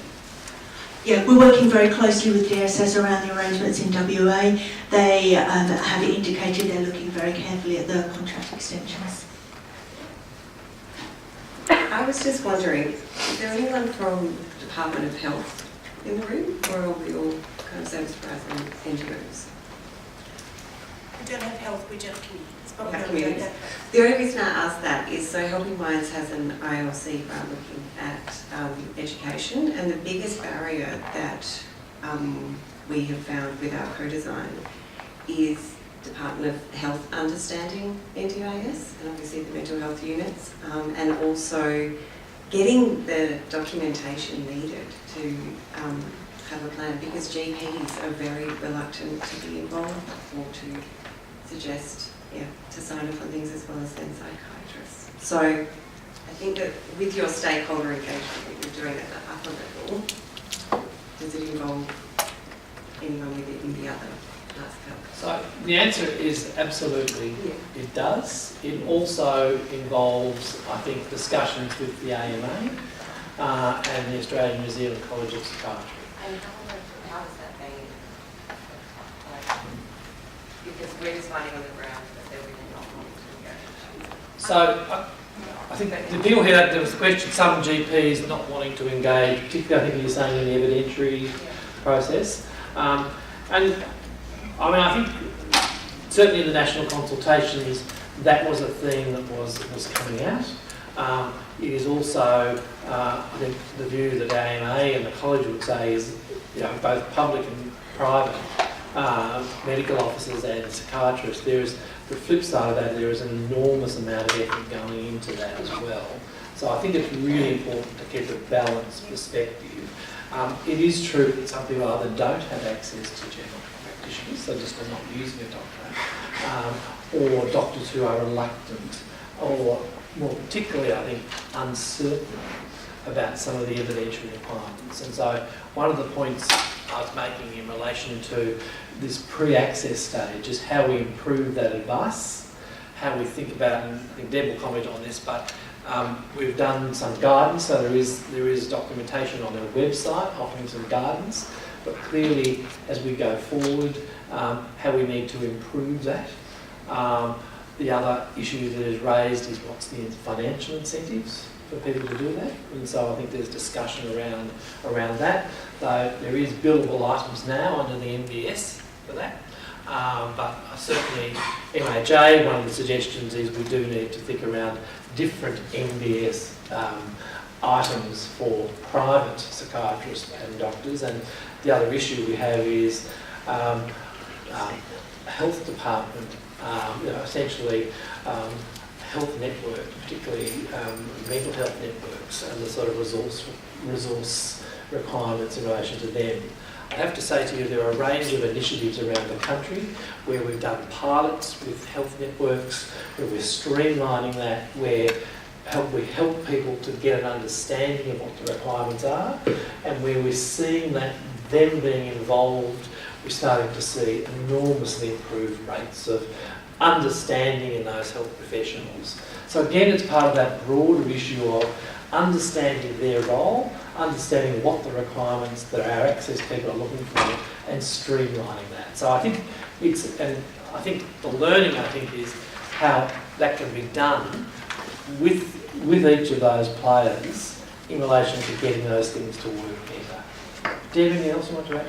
Yeah, we're working very closely with DSS around the arrangements in WA. They have indicated they're looking very carefully at the contract extensions. I was just wondering, is there anyone from Department of Health in the room, or are we all kind of service providers and NGOs? We don't have health, we just communities. We have communities. The only reason I ask that is so Helping Minds has an ILC grant looking at education, and the biggest barrier that we have found with our co-design is Department of Health understanding NDIS and obviously the mental health units, and also getting the documentation needed to have a plan, because GPs are very reluctant to be involved or to suggest, to sign off on things, as well as then psychiatrists. So I think that with your stakeholder engagement that you're doing at the upper level, does it involve anyone within the other parts of health? So the answer is absolutely it does. It also involves, I think, discussions with the AMA and the Australian New Zealand College of Psychiatry. And how is that being? Because we're just finding on the ground that they're really not wanting to engage. So I think that the deal here, there was the question, some GPs not wanting to engage, particularly I think you're saying in the evidentiary process. And I mean, I think certainly in the national consultations, that was a theme that was coming out. It is also, I think, the view that AMA and the college would say is, both public and private medical officers and psychiatrists, there is the flip side of that, there is an enormous amount of effort going into that as well. So I think it's really important to keep a balanced perspective. It is true that some people either don't have access to general practitioners, they just are not using a doctor, or doctors who are reluctant, or more particularly, I think, uncertain about some of the evidentiary requirements. And so one of the points I was making in relation to this pre-access stage is how we improve that advice, how we think about, and I think Deb will comment on this, but we've done some guidance, so there is documentation on our website offering some guidance, but clearly as we go forward, how we need to improve that. The other issue that is raised is what's the financial incentives for people to do that, and so I think there's discussion around that. Though there is billable items now under the NDIS for that, but certainly MHA, one of the suggestions is we do need to think around different NDIS items for private psychiatrists and doctors. And the other issue we have is health department, essentially health network, particularly mental health networks, and the sort of resource requirements in relation to them. I have to say to you, there are a range of initiatives around the country where we've done pilots with health networks, where we're streamlining that, where we help people to get an understanding of what the requirements are, and where we're seeing that them being involved, we're starting to see enormously improved rates of understanding in those health professionals. So again, it's part of that broader issue of understanding their role, understanding what the requirements that our access people are looking for and streamlining that. So I think I think the learning, I think, is how that can be done with each of those players in relation to getting those things to work better. Do you have anything else you want to add?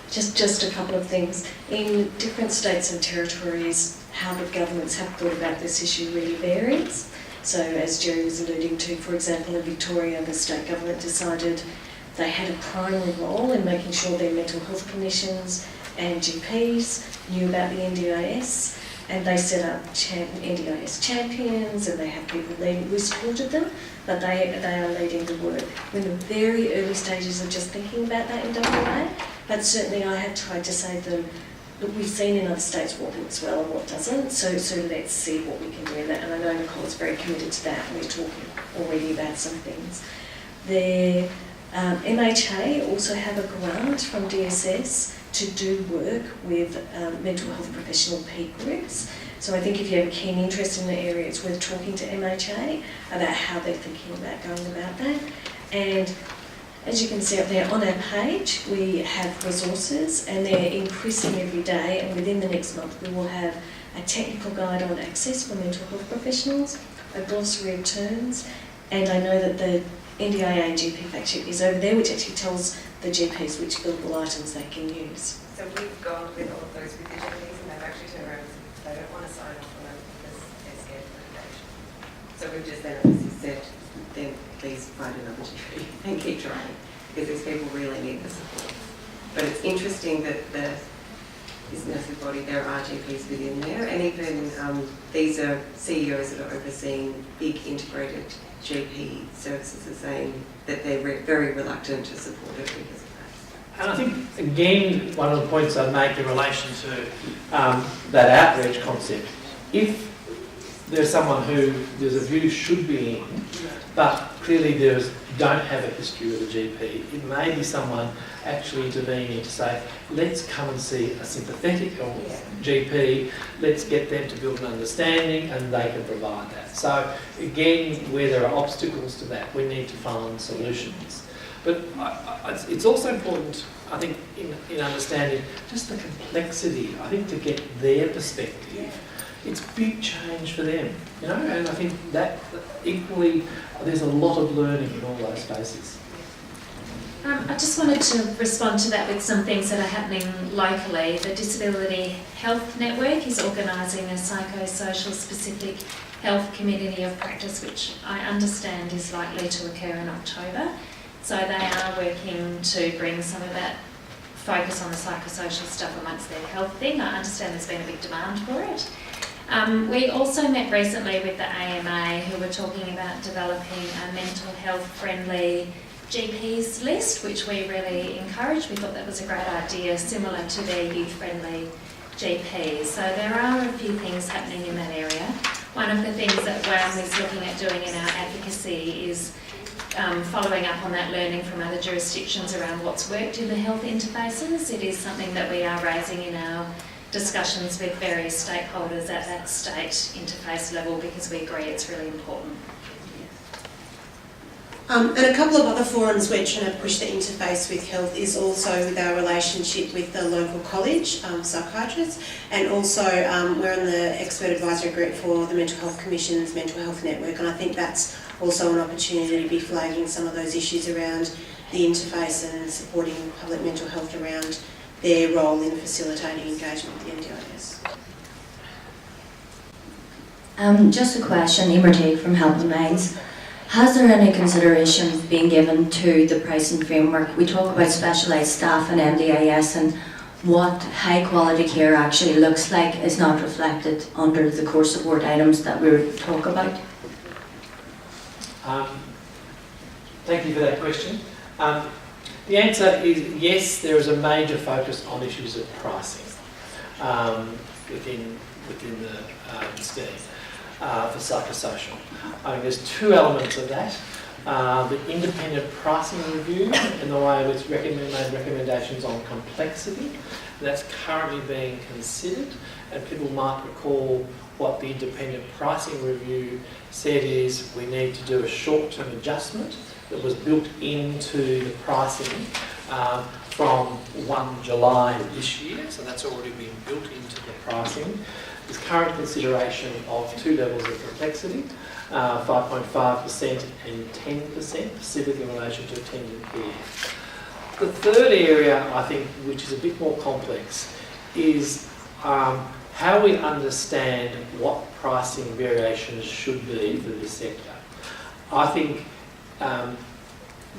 Just a couple of things. In different states and territories, how the governments have thought about this issue really varies. So as Gerry was alluding to, for example, in Victoria, the state government decided they had a primary role in making sure their mental health clinicians and GPs knew about the NDIS, and they set up NDIS champions, and they have people leading. We supported them, but they are leading the work. We're in the very early stages of just thinking about that in WA, but certainly I have tried to say to them, look, we've seen in other states what works well and what doesn't, so let's see what we can do in that. And I know Nicole's very committed to that, and we're talking already about some things. The MHA also have a grant from DSS to do work with mental health professional peak groups. So I think if you have a keen interest in the area, it's worth talking to MHA about how they're thinking about going about that. And as you can see up there on our page, we have resources, and they're increasing every day, and within the next month we will have a technical guide on access for mental health professionals, a glossary of terms, and I know that the NDIA GP fact sheet is over there, which actually tells the GPs which billable items they can use. So we've gone with all of those with the GPs, and they've actually turned around and said they don't want to sign off on them because they're scared of litigation. So we've just then obviously said, then please find another GP and keep trying, because these people really need the support. But it's interesting that this nursing body, there are GPs within there, and even these are CEOs that are overseeing big integrated GP services are saying that they're very reluctant to support it because of that. And I think, again, one of the points I'd make in relation to that outreach concept, if there's someone who there's a view should be in, but clearly don't have a history with a GP, it may be someone actually intervening to say, let's come and see a sympathetic GP, let's get them to build an understanding, and they can provide that. So again, where there are obstacles to that, we need to find solutions. But it's also important, I think, in understanding just the complexity, I think, to get their perspective. It's big change for them, you know, and I think that equally there's a lot of learning in all those spaces. I just wanted to respond to that with some things that are happening locally. The Disability Health Network is organising a psychosocial specific health community of practice, which I understand is likely to occur in October. So they are working to bring some of that focus on the psychosocial stuff amongst their health thing. I understand there's been a big demand for it. We also met recently with the AMA, who were talking about developing a mental health friendly GPs list, which we really encouraged. We thought that was a great idea, similar to their youth friendly GPs. So there are a few things happening in that area. One of the things that WAAMH is looking at doing in our advocacy is following up on that learning from other jurisdictions around what's worked in the health interfaces. It is something that we are raising in our discussions with various stakeholders at that state interface level, because we agree it's really important. And a couple of other forums we're trying to push the interface with health is also with our relationship with the local college, psychiatrists, and also we're in the expert advisory group for the Mental Health Commission's Mental Health Network, and I think that's also an opportunity to be flagging some of those issues around the interface and supporting public mental health around their role in facilitating engagement with the NDIS. Just a question, Emertake from Helping Minds. Has there any consideration being given to the pricing framework? We talk about specialised staff and NDIS, and what high quality care actually looks like is not reflected under the core support items that we talk about. Thank you for that question. The answer is yes, there is a major focus on issues of pricing within the scheme for psychosocial. I mean, there's two elements of that. The independent pricing review and the way it's made recommendations on complexity. That's currently being considered, and people might recall what the independent pricing review said is we need to do a short-term adjustment that was built into the pricing from 1 July of this year, so that's already been built into the pricing. There's current consideration of 2 levels of complexity, 5.5% and 10%, specifically in relation to attendant care. The third area, I think, which is a bit more complex, is how we understand what pricing variations should be for this sector. I think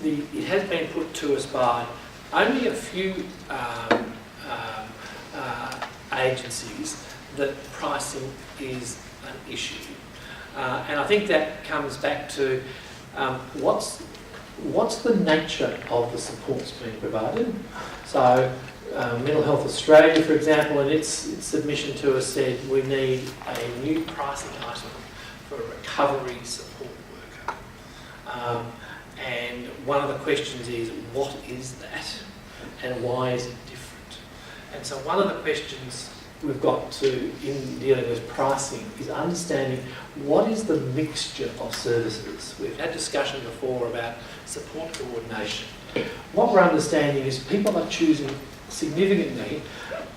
it has been put to us by only a few agencies that pricing is an issue. And I think that comes back to what's the nature of the supports being provided. So Mental Health Australia, for example, in its submission to us said we need a new pricing item for a recovery support worker. And one of the questions is, what is that and why is it different? And so one of the questions we've got to, in dealing with pricing, is understanding what is the mixture of services. We've had discussion before about support coordination. What we're understanding is people are choosing significantly,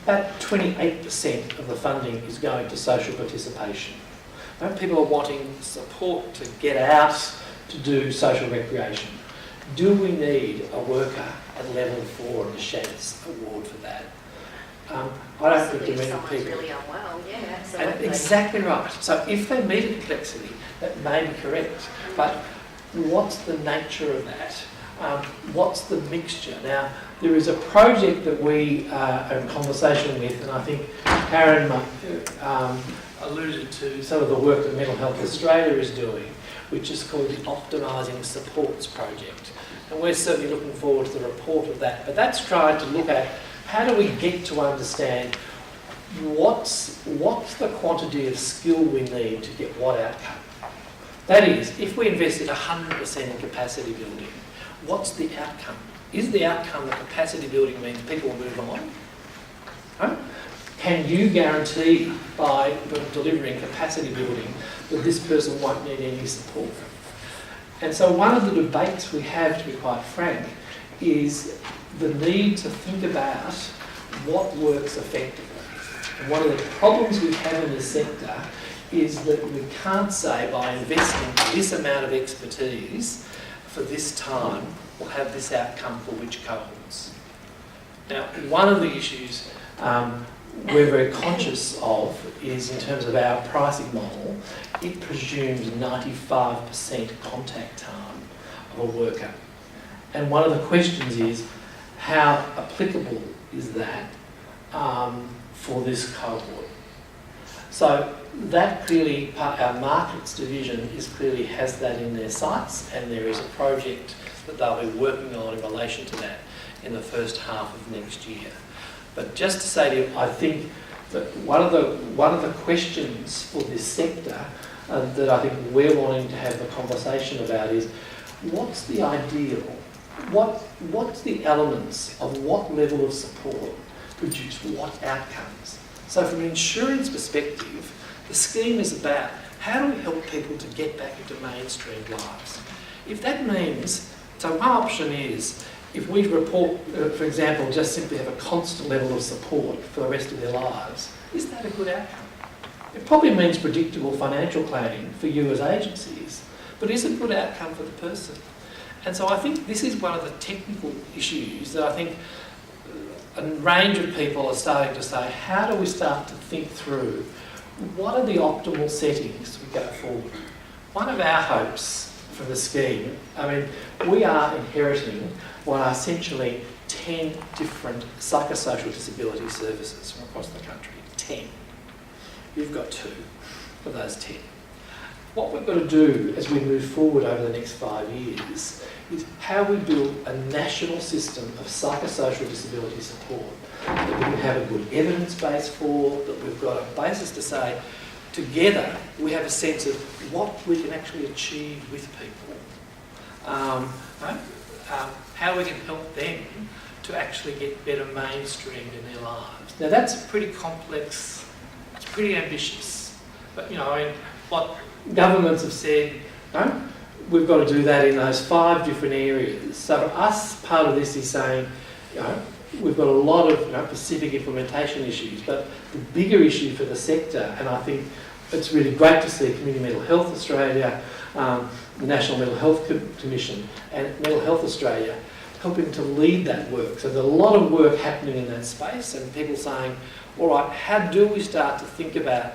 about 28% of the funding is going to social participation. People are wanting support to get out, to do social recreation. Do we need a worker at level 4 of the SHADS award for that? I don't think too many people. Really unwell, yeah, absolutely. Exactly right. So if they meet a complexity, that may be correct. But what's the nature of that? What's the mixture? Now, there is a project that we are in conversation with, and I think Karen alluded to some of the work that Mental Health Australia is doing, which is called the Optimising Supports Project. And we're certainly looking forward to the report of that. But that's trying to look at how do we get to understand what's the quantity of skill we need to get what outcome. That is, if we invested 100% in capacity building, what's the outcome? Is the outcome that capacity building means people will move on? Huh? Can you guarantee by delivering capacity building that this person won't need any support? And so one of the debates we have, to be quite frank, is the need to think about what works effectively. And one of the problems we have in this sector is that we can't say by investing this amount of expertise for this time, we'll have this outcome for which cohorts. Now, one of the issues we're very conscious of is in terms of our pricing model, it presumes 95% contact time of a worker. And one of the questions is, how applicable is that for this cohort? So that clearly, our markets division clearly has that in their sights, and there is a project that they'll be working on in relation to that in the first half of next year. But just to say to you, I think that one of the questions for this sector that I think we're wanting to have the conversation about is, what's the ideal? What's the elements of what level of support produce what outcomes? So from an insurance perspective, the scheme is about how do we help people to get back into mainstream lives? If that means, so one option is, if we report, for example, just simply have a constant level of support for the rest of their lives, is that a good outcome? It probably means predictable financial planning for you as agencies, but is it a good outcome for the person? And so I think this is one of the technical issues that I think a range of people are starting to say, how do we start to think through what are the optimal settings to go forward? One of our hopes for the scheme, I mean, we are inheriting what are essentially 10 different psychosocial disability services from across the country. 10. You've got 2 of those 10. What we've got to do as we move forward over the next 5 years is how we build a national system of psychosocial disability support that we can have a good evidence base for, that we've got a basis to say, together we have a sense of what we can actually achieve with people. How we can help them to actually get better mainstreamed in their lives. Now that's pretty complex, it's pretty ambitious, but you know, what governments have said, we've got to do that in those 5 different areas. So for us, part of this is saying, you know, we've got a lot of specific implementation issues, but the bigger issue for the sector, and I think it's really great to see Community Mental Health Australia, the National Mental Health Commission and Mental Health Australia helping to lead that work. So there's a lot of work happening in that space, and people saying, all right, how do we start to think about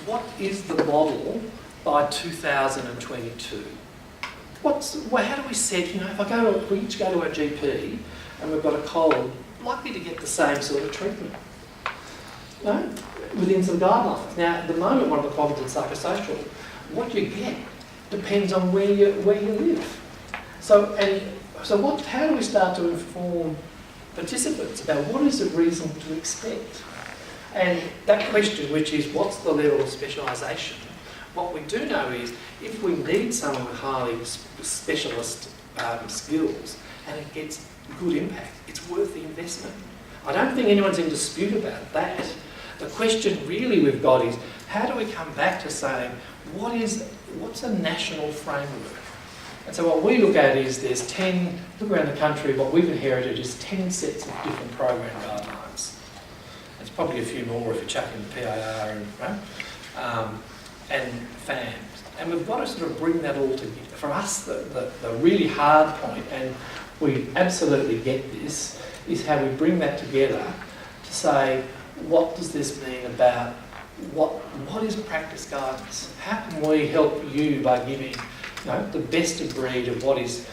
what is the model by 2022? How do we set, if we each go to our GP and we've got a cold, likely to get the same sort of treatment, within some guidelines. Now, at the moment, one of the problems in psychosocial, what you get depends on where you live. How do we start to inform participants about what is the reason to expect? And that question, which is what's the level of specialisation? What we do know is if we need someone with highly specialist skills and it gets good impact, it's worth the investment. I don't think anyone's in dispute about that. The question really we've got is how do we come back to saying what's a national framework? And so what we look at is there's 10, look around the country, what we've inherited is 10 sets of different program guidelines. There's probably a few more if you chuck in PIR and FAMs. And we've got to sort of bring that all together. For us, the really hard point, and we absolutely get this, is how we bring that together to say, what does this mean about what is practice guidance? How can we help you by giving the best of breed of what is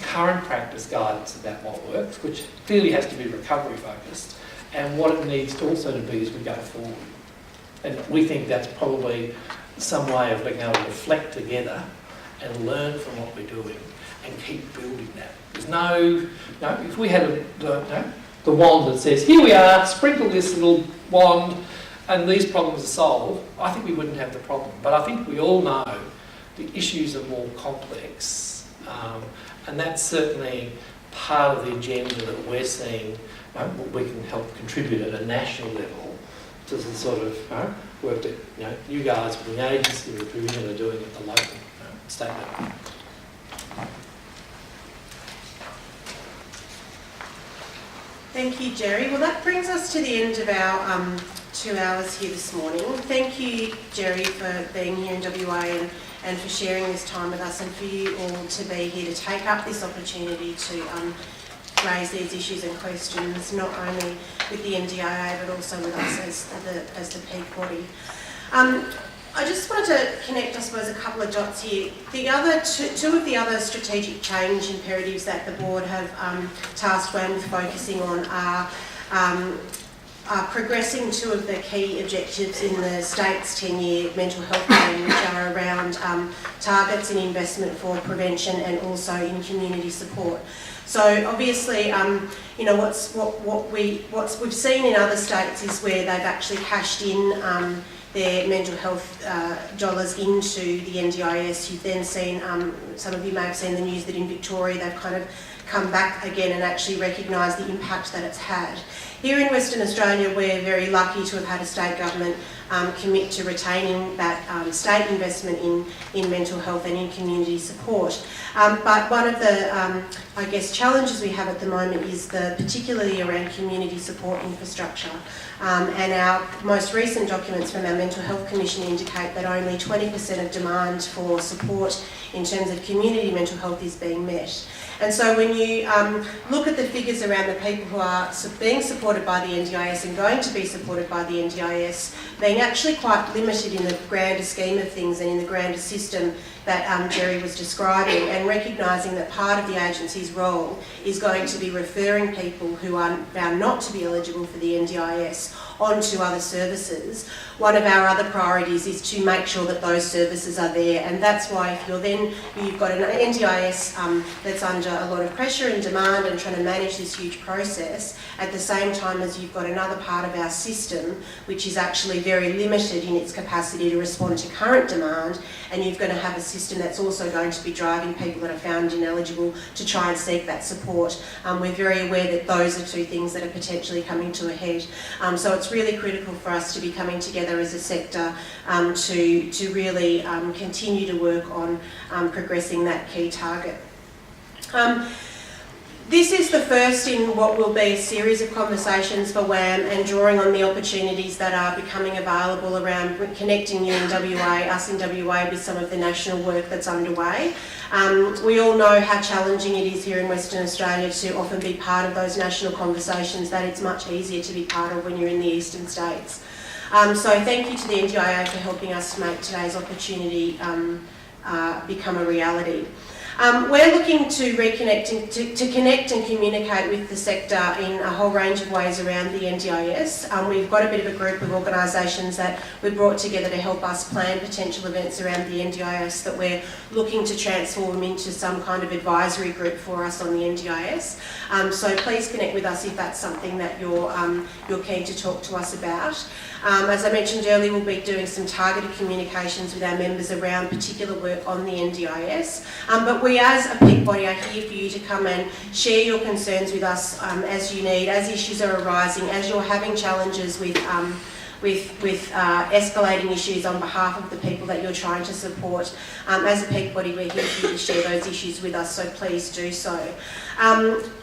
current practice guidance about what works, which clearly has to be recovery focused, and what it needs to also to be as we go forward. And we think that's probably some way of being able to reflect together and learn from what we're doing and keep building that. There's if we had the wand that says, here we are, sprinkle this little wand and these problems are solved, I think we wouldn't have the problem. But I think we all know the issues are more complex, and that's certainly part of the agenda that we're seeing we can help contribute at a national level to the sort of work that you guys with the agency recruiting are doing at the local state level. Thank you, Gerry. Well, that brings us to the end of our 2 hours here this morning. Thank you, Gerry, for being here in WA and for sharing this time with us, and for you all to be here to take up this opportunity to raise these issues and questions, not only with the NDIA but also with us as the peak body. I just wanted to connect, I suppose, a couple of dots here. The other two of the other strategic change imperatives that the board have tasked WAAMH with focusing on are progressing 2 of the key objectives in the state's 10-year mental health plan, which are around targets and investment for prevention and also in community support. So obviously, what we've seen in other states is where they've actually cashed in their mental health dollars into the NDIS. You've then seen, some of you may have seen the news that in Victoria they've kind of come back again and actually recognised the impact that it's had. Here in Western Australia, we're very lucky to have had a state government commit to retaining that state investment in mental health and in community support. But one of the, challenges we have at the moment is particularly around community support infrastructure. And our most recent documents from our Mental Health Commission indicate that only 20% of demand for support in terms of community mental health is being met. And so when you look at the figures around the people who are being supported by the NDIS and going to be supported by the NDIS, being actually quite limited in the grander scheme of things and in the grander system that Gerry was describing, and recognising that part of the agency's role is going to be referring people who are found not to be eligible for the NDIS onto other services. One of our other priorities is to make sure that those services are there, and that's why if you've got an NDIS that's under a lot of pressure and demand and trying to manage this huge process, at the same time as you've got another part of our system which is actually very limited in its capacity to respond to current demand, and you're going to have a system that's also going to be driving people that are found ineligible to try and seek that support. We're very aware that those are two things that are potentially coming to a head. So it's really critical for us to be coming together as a sector to really continue to work on progressing that key target. This is the first in what will be a series of conversations for WAAM and drawing on the opportunities that are becoming available around connecting you in WA, us in WA, with some of the national work that's underway. We all know how challenging it is here in Western Australia to often be part of those national conversations, that it's much easier to be part of when you're in the eastern states. So thank you to the NDIA for helping us to make today's opportunity become a reality. We're looking to reconnect, to connect and communicate with the sector in a whole range of ways around the NDIS. We've got a bit of a group of organisations that we've brought together to help us plan potential events around the NDIS that we're looking to transform into some kind of advisory group for us on the NDIS. So please connect with us if that's something that you're keen to talk to us about. As I mentioned earlier, we'll be doing some targeted communications with our members around particular work on the NDIS. But we as a peak body are here for you to come and share your concerns with us as you need, as issues are arising, as you're having challenges with escalating issues on behalf of the people that you're trying to support. As a peak body, we're here for you to share those issues with us, so please do so.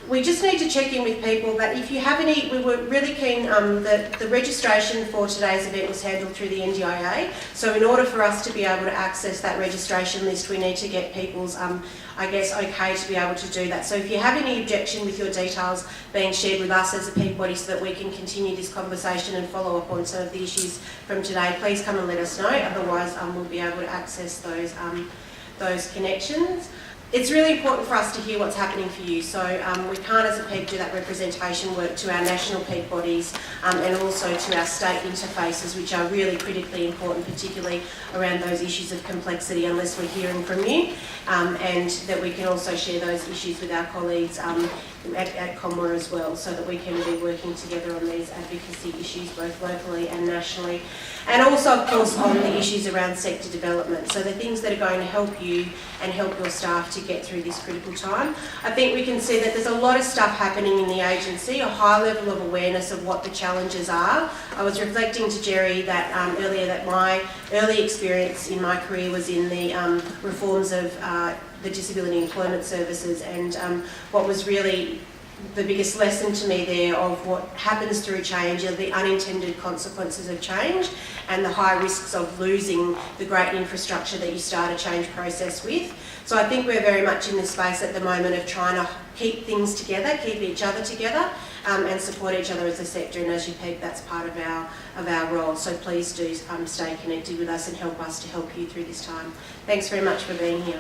We just need to check in with people that if you have any, we were really keen, the registration for today's event was handled through the NDIA, so in order for us to be able to access that registration list, we need to get people's, I guess, okay to be able to do that. So if you have any objection with your details being shared with us as a peak body so that we can continue this conversation and follow up on some of the issues from today, please come and let us know, otherwise we'll be able to access those connections. It's really important for us to hear what's happening for you, so we can't as a peak do that representation work to our national peak bodies and also to our state interfaces, which are really critically important, particularly around those issues of complexity, unless we're hearing from you, and that we can also share those issues with our colleagues at Commonwealth as well, so that we can be working together on these advocacy issues both locally and nationally. And also, of course, on the issues around sector development, so the things that are going to help you and help your staff to get through this critical time. I think we can see that there's a lot of stuff happening in the agency, a high level of awareness of what the challenges are. I was reflecting to Gerry that earlier that my early experience in my career was in the reforms of the Disability Employment Services, and what was really the biggest lesson to me there of what happens through change are the unintended consequences of change and the high risks of losing the great infrastructure that you start a change process with. So I think we're very much in this space at the moment of trying to keep things together, keep each other together, and support each other as a sector, and as you peak, that's part of our role. So please do stay connected with us and help us to help you through this time. Thanks very much for being here.